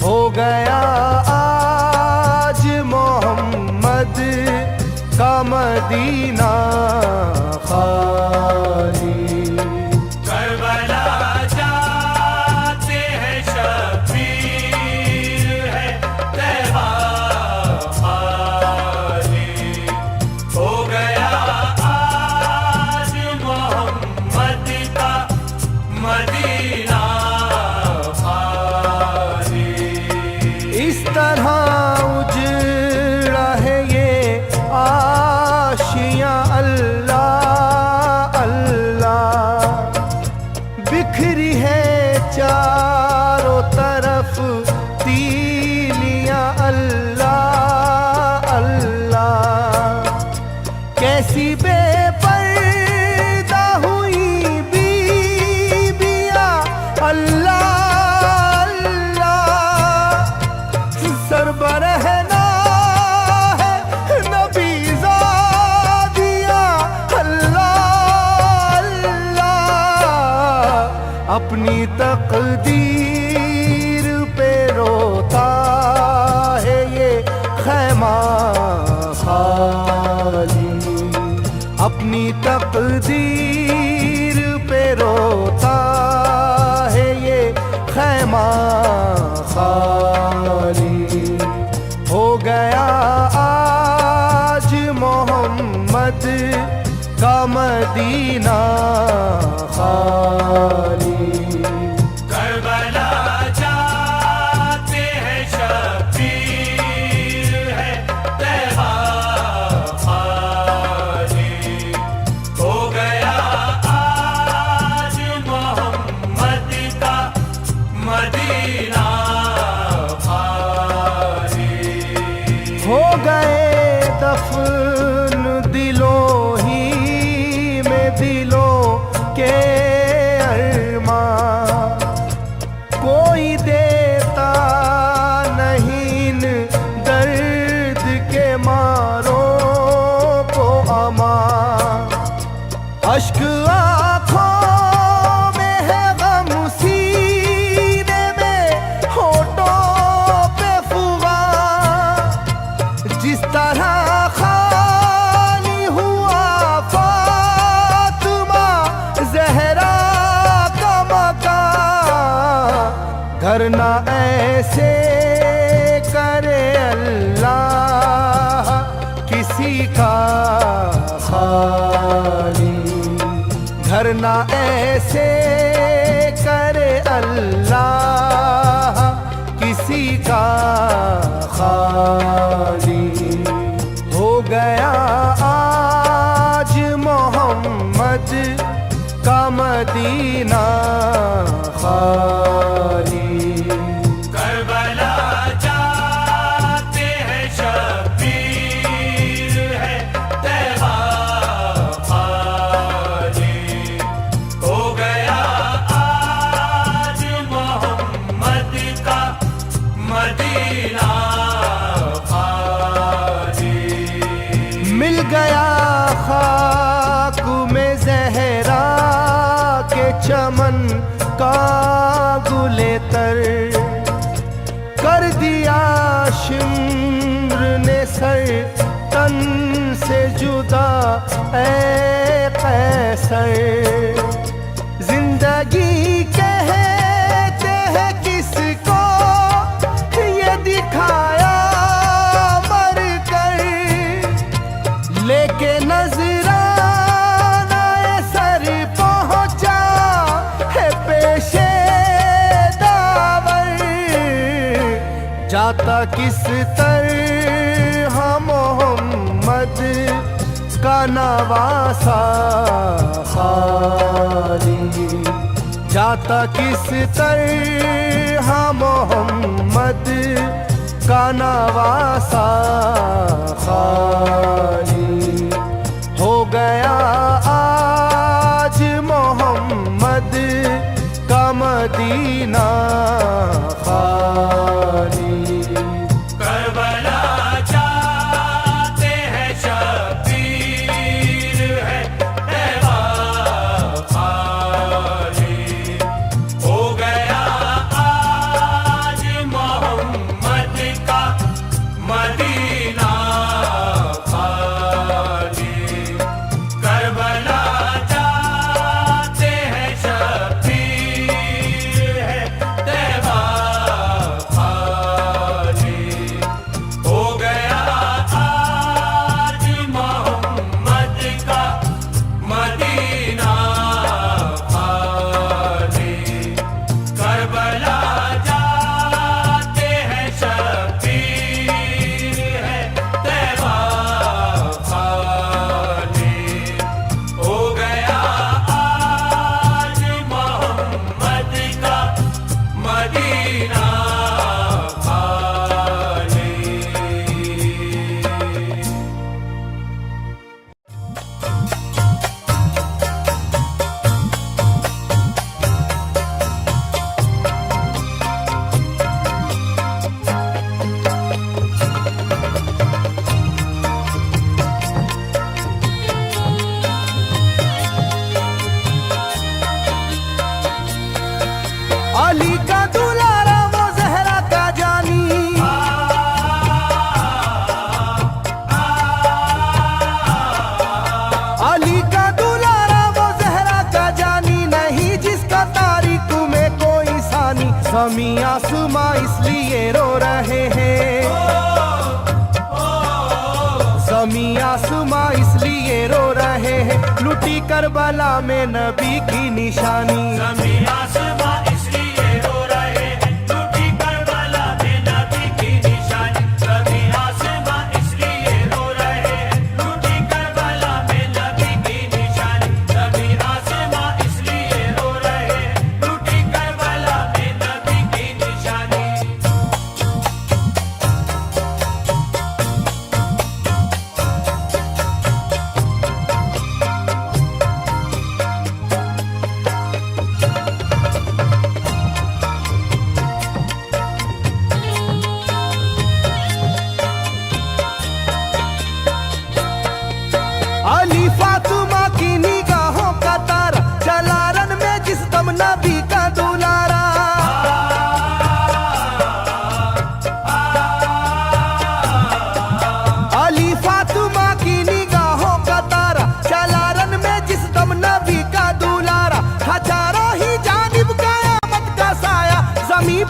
हो गया आज मोहम्मद का मदीना खाली। करबला जाते हैं शबीर है तैबा खाली। हो गया आज मोहम्मद का मदीना खाली। इस तरह उजड़ा है ये आशियाँ अल्लाह अल्लाह, बिखरी है चारों तरफ तीलियाँ अल्लाह अल्लाह। कैसी बेपर्दा हुई बीबियाँ अल्लाह अल्लाह, सरबरहना है नबी ज़ादिया अल्लाह अल्लाह। अपनी तकदीर पे रोता है ये खैमा खाली, अपनी तकदीर पे रोता है ये खैमा खाली। हो गया आज मोहम्मद का मदीना खाली। करबला जाते हैं शबीर है तैबा खाली। हो गया आज मोहम्मद का मदीना खाली। हो गए दफन दिलों ही में दिलों घर ना ऐसे करे अल्लाह किसी का खाली, घर ना ऐसे करे अल्लाह किसी का खाली। हो गया आज मोहम्मद का मदीना खाली। करबला जाते हैं शब्बीर है तैबा खाली। हो गया आज मोहम्मद का मदीना खाली। मिल गया खाक में ज़हरा के चमन का गुले तर, कर दिया शिम्र ने सर तन से जुदा ऐ कैसर। जिंदगी कहते हैं किसको ये दिखाया मर कर, लेके नजराना सर पहुंचा है पेशे दावर। जाता किस तरह मोहम्मद का नवासा खाली, जाता किस तरह मोहम्मद का नवासा खाली। हो गया आज मोहम्मद का मदीना खाली। करबला जाते हैं शब्बीर है तैबा खाली। हो गया आज मोहम्मद का मदीना खाली। करबला जाते हैं शब्बीर है तैबा खाली। हो गया आज मोहम्मद का मदीना खाली। करबला जाते हैं शब्बीर है तैबा खाली। हो गया आज मोहम्मद का मदीना खाली। अली का दुलारा वो जहरा का जानी, अली का दुलारा वो जहरा का जानी, नहीं जिसका तारीख में कोई सानी। ज़मीं आसमां इसलिए रो रहे हैं, ज़मीं आसमां इसलिए रो रहे हैं, लुटी करबला में नबी की निशानी। ज़मीं आसमां इसलिए रो रहे हैं, लुटी करबला में नबी की निशानी। ज़मीं आसमां इसलिए रो रहे हैं, लुटी करबला में नबी की निशानी। ज़मीं आसमां इसलिए रो रहे हैं, लुटी करबला में नबी की निशानी।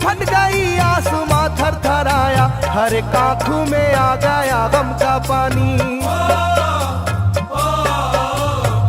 फट गई आसमां थरथराया, हर एक आंखों में आ गया गम का पानी,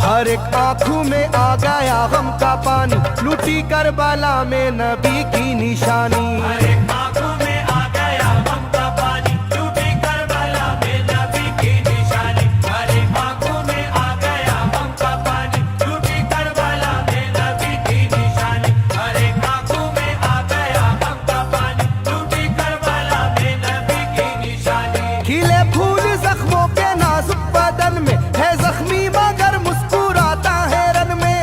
हर एक आंखों में आ गया गम का पानी, लूटी करबला में नबी की निशानी। हर एक आंखों में आ गया गम का पानी, टूटी करबला में नबी की निशानी। हर एक आंखों में आ गया गम का पानी, टूटी करबला में नबी की निशानी। हर एक आंखों में आ गया गम का पानी, टूटी करबला में नबी की निशानी। खिले फूल जख्मों के नाजुक बदन में है जख्मी मगर मुस्कुराता है रन में,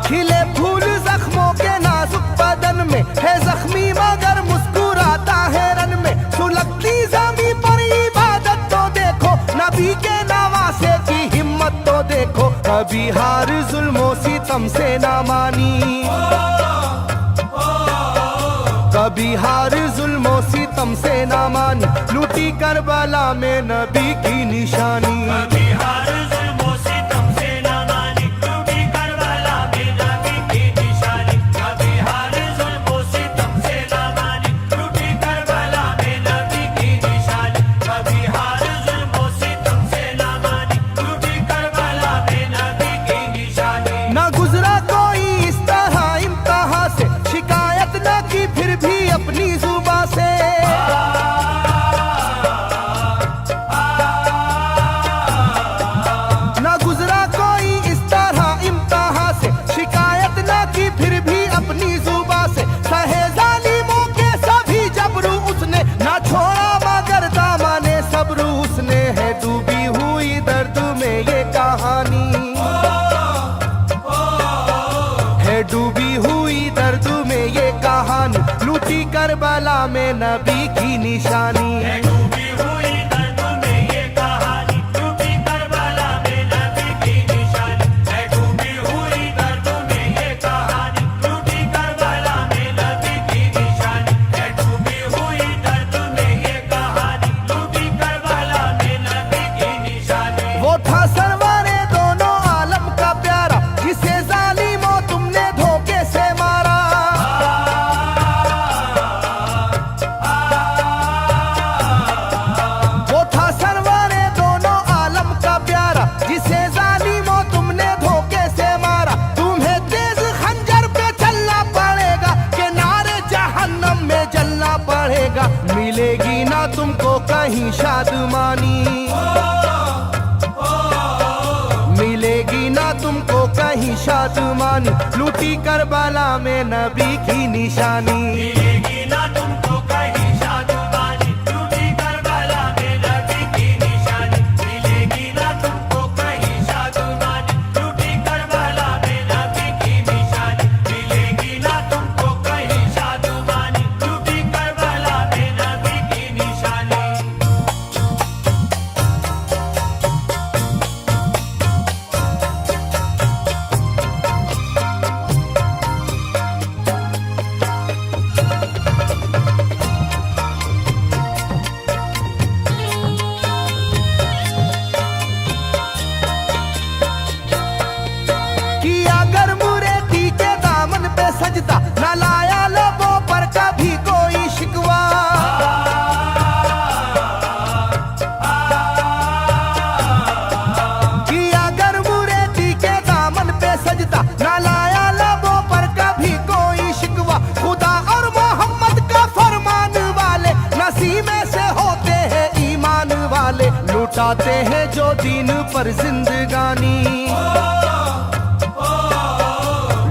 खिले फूल जख्मों के नाजुक बदन में है जख्मी मगर मुस्कुराता है रन में। सुलगती जमी पर इबादत तो देखो, नबी के नवासे की हिम्मत तो देखो, कभी हार जुल्मों सितम से ना मानी, कभी हार जुल्मों सितम से ना मानी, लूटी करबला में नबी की निशानी। कभी हार जुल्मों सितम से ना मानी, टूटी करबला में नबी की निशानी। कभी हार जुल्मों सितम से ना मानी, टूटी करबला में नबी की निशानी। कभी हार जुल्मों सितम से ना मानी, टूटी करबला में नबी की निशानी। ना गुजरा कोई इस तरह इम्तिहा से, शिकायत न की फिर भी अपनी जुबां से, ना गुजरा कोई इस तरह इम्तिहा से, शिकायत न की फिर भी अपनी जुबां से। सहे जालिमों के सभी जबरू उसने, ना छोड़ा मगर दामने सब्र उसने, है डूबी हुई दर्द में ये कहानी, है डूबी हुई दर्द में ये कहानी, लूटी करबला में नबी की निशानी। है डूबी हुई दर्द में ये कहानी, टूटी करबला में नबी की निशानी। है डूबी हुई दर्द में ये कहानी, टूटी करबला में नबी की निशानी। है डूबी हुई दर्द में ये कहानी, टूटी करबला में नबी की निशानी। वो था सरवारे दोनों आलम का प्यारा, जिसे जालिमों तुमने धोखे से मारा, वो था सरवारे दोनों आलम का प्यारा, जिसे जालिमों तुमने धोखे से मारा। तुम्हें तेज खंजर पे चलना पड़ेगा, कि नारे जहन्नम में जलना पड़ेगा, मिलेगी ना तुमको कहीं शादमानी, मिलेगी ना तुमको कहीं शादमानी, लूटी करबला में नबी की निशानी। मिलेगी ना तुमको कहीं शादमानी, टूटी करबला में नबी की निशानी। मिलेगी ना तुमको कहीं शादमानी, टूटी करबला में नबी की निशानी। मिलेगी ना तुमको कहीं शादमानी, टूटी करबला में नबी की निशानी। किया गर मुरेती के दामन पे सजदा, न लाया लबों पर कभी कोई शिकवा, किया गर मुरेती के दामन पे सजदा, न लाया लबों पर कभी कोई शिकवा। खुदा और मोहम्मद का फरमान वाले, नसीबे से होते हैं ईमान वाले, लुटाते हैं जो दीन पर जिंदगानी,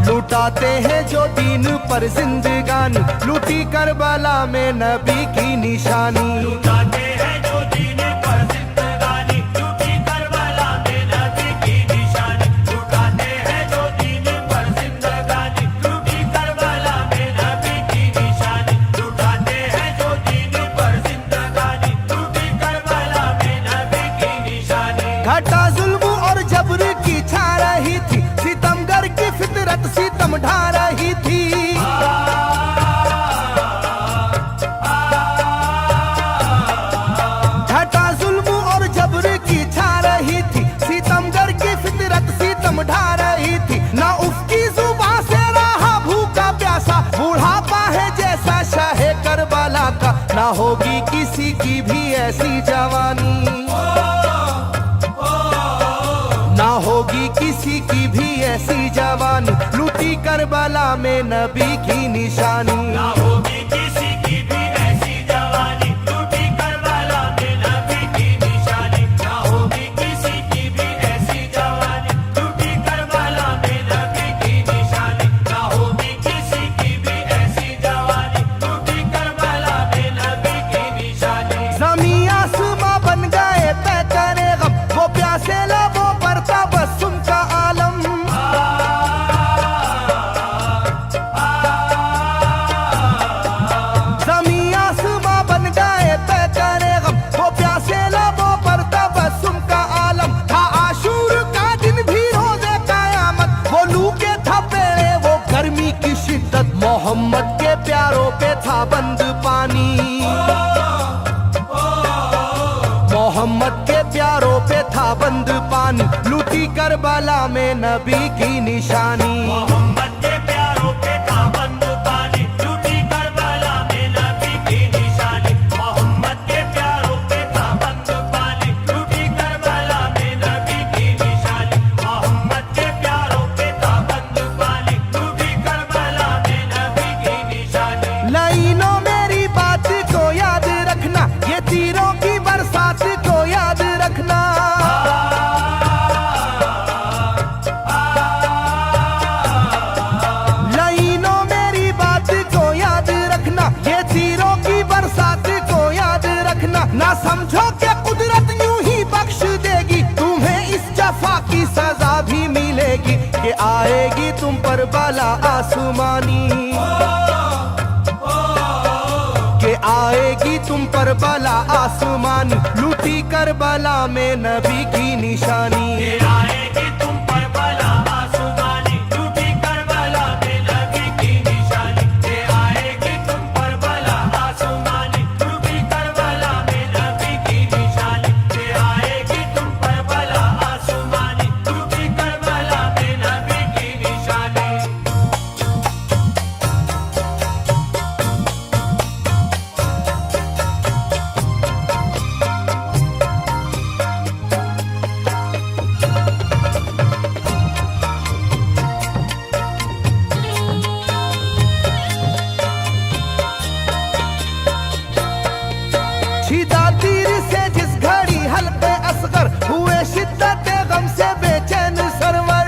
लुटाते हैं जो दीन पर जिंदगानी, लूटी करबला में नबी की निशानी। लुटाते हैं जो दीन पर जिंदगानी, टूटी करबला में नबी की निशानी। लुटाते हैं जो दीन पर जिंदगानी, टूटी करबला में नबी की निशानी। लुटाते हैं जो दीन पर जिंदगानी, टूटी करबला में नबी की निशानी। घटा जुल्म और जबर की छा रही थी, सितमगर की फितरत सितम ढा रही थी, घटा जुल्म और जबर की छा रही थी, सितमगर की फितरत सितम ढा रही होगी किसी की भी ऐसी जवानी, ना होगी किसी की भी ऐसी जवानी, लूटी करबला में नबी की निशानी। ना होगी किसी की भी ऐसी जवानी, लूटी करबला में नबी की निशानी। ना होगी किसी की भी ऐसी जवानी, लूटी करबला में नबी की निशानी। ना होगी किसी की भी ऐसी जवानी, लूटी करबला में नबी की निशानी। ज़मीं आसमां बन गए तय करे गम, वो प्यासे लबों पर तबस्सुम का आलम। ज़मीं आसमां बन गए तय करे गम, वो प्यासे लबों पर तबस्सुम का आलम। था आशूर का दिन भी रोज़े क़यामत, वो लू के थपेड़े वो गर्मी की शिद्दत, मोहम्मद के प्यारों पे था बंद पानी। मोहम्मद के प्यारों पे था बंद पानी, लूटी करबला में नबी की निशानी। मोहम्मद के प्यारों पे था बंद पानी, लूटी करबला में नबी की निशानी। मोहम्मद के प्यारों पे था बंद पानी, लूटी करबला में नबी की निशानी। मोहम्मद के प्यारों पे था बंद पानी, लूटी करबला में नबी की निशानी। लाइनों मेरी बात को याद रखना, ये तीरों की बरसात को याद रखना। लाइनों मेरी बात को याद रखना, ये तीरों की बरसात को याद रखना। ना समझो कि कुदरत यूं ही बख्श देगी, तुम्हें इस जफा की सजा भी मिलेगी, कि आएगी तुम पर बला आसमानी, के आएगी तुम पर बला आसमानी, लूटी करबला में नबी की निशानी। ये आएगी तुम पर बला आसमानी, लूटी करबला में नबी की निशानी। ये आएगी तुम पर बला आसमानी, लूटी करबला में नबी की निशानी। ये आएगी तुम पर बला आसमानी, लूटी करबला में नबी की निशानी। छिदा तीर से जिस घड़ी हल्के असगर, हुए शिद्दत गम से बेचैन सरवर।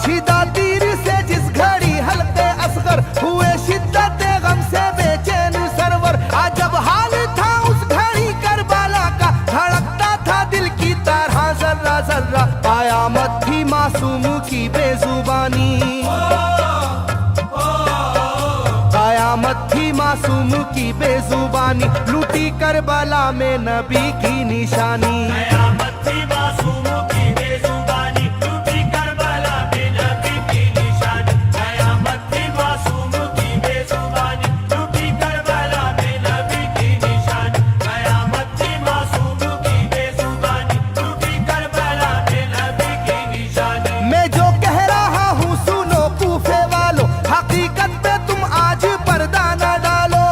छिदा तीर से जिस घड़ी हल्के असगर, हुए शिद्दत गम से बेचैन सरवर। अजब हाल था उस घड़ी करबला का, धड़कता था दिल की तरह जर्रा जर्रा। कयामत थी मासूम की बेजुबानी, कयामत थी मासूम की बेजुबानी, लूटी करबला में नबी की निशानी। कयामत थी मासूम की बेजुबानी, लूटी करबला में नबी की निशानी। कयामत थी मासूम की बेजुबानी, लूटी करबला में नबी की निशानी। कयामत थी मासूम की बेजुबानी, लूटी करबला में नबी की निशानी। मैं जो कह रहा हूँ सुनो कूफे वालों, हकीकत पे तुम आज पर्दा न डालो।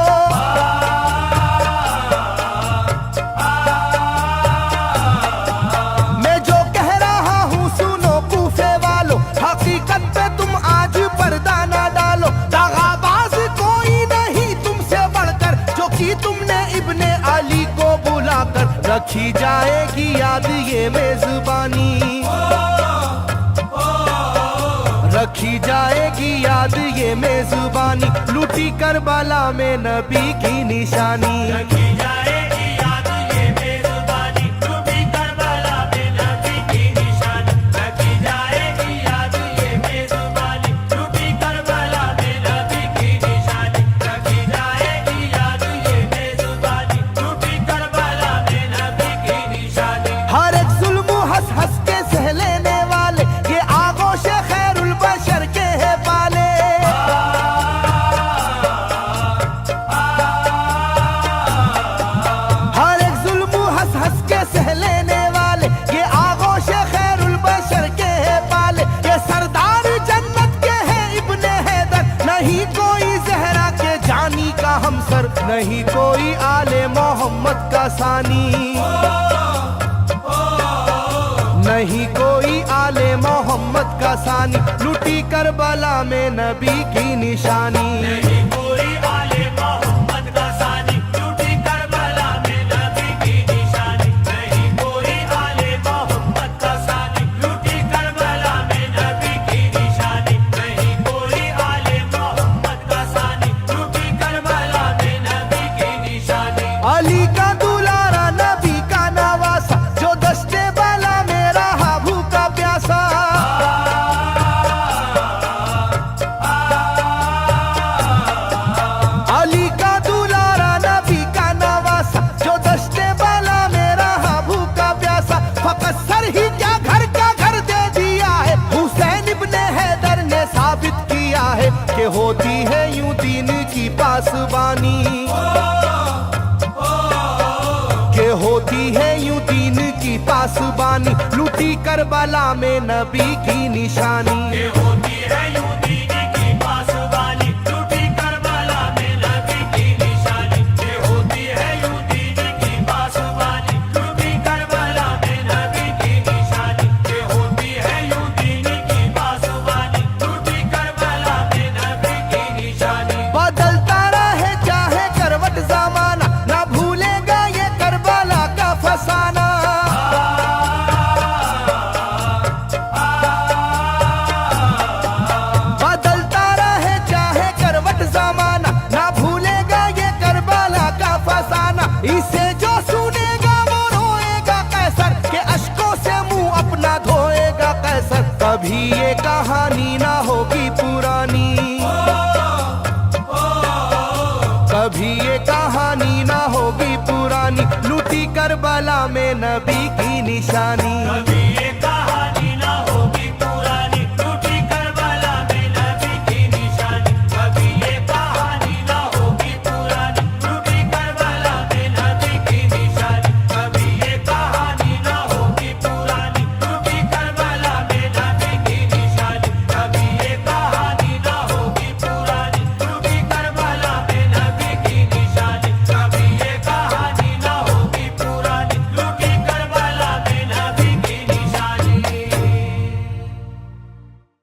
मैं जो कह रहा हूँ सुनो कूफे वालों, हकीकत पे तुम आज पर्दा न डालो। दगाबाज कोई नहीं तुमसे बढ़कर, जो कि तुमने इब्ने अली को बुलाकर, रखी जाएगी याद ये मेजबानी, रखी जाएगी याद ये मेजबानी, लूटी करबला में नबी की निशानी। रखी जाएगी याद ये मेजबानी, लूटी करबला में नबी की निशानी। रखी जाएगी याद ये मेजबानी, लूटी करबला में नबी की निशानी। रखी जाएगी याद ये मेजबानी, लूटी करबला में नबी की निशानी। हर एक जुल्म हंस हंस के सह लेने वाले, ये आगोश खैरुल बशर के है पाले। सानी। नहीं कोई आले मोहम्मद का सानी, लुटी करबला में नबी की निशानी। नहीं कोई आले मोहम्मद का सानी, लूटी करबला में नबी की निशानी। नहीं कोई आले मोहम्मद का सानी, लूटी करबला में नबी की निशानी। नहीं कोई आले मोहम्मद का सानी, लूटी करबला में नबी की निशानी। अली का दुलारा नबी का नवासा, जो दस्ते बाला में रहा भूखा प्यासा। अली का दुलारा नबी का नवासा, जो दस्ते बाला में रहा भूखा प्यासा। फकत सर ही क्या घर का घर दे दिया है, हुसैन इब्ने हैदर ने साबित किया है कि होती है यूं दीन की पासबानी। के होती है यूं दीन की पासबानी, लूटी करबला में नबी की निशानी। ये होती है यूं दीन की पासबानी, लूटी करबला में नबी की निशानी। ये होती है यूं दीन की पासबानी, लूटी करबला में नबी की निशानी। ये होती है यूं दीन की पासबानी, लूटी करबला में नबी की निशानी। बदलता रहे चाहे करवट जमाना, ना भूलेगा ये करबला का फसाना। बदलता रहे चाहे करवट जमाना, ना भूलेगा ये करबला का फसाना। इसे जो सुनेगा वो रोएगा कैसर, के अश्कों से मुंह अपना धोएगा कैसर। कभी ये कहानी ना होगी पुरानी, कभी ये कहानी ना होगी पुरानी, लूटी करबला में नबी की निशानी। कभी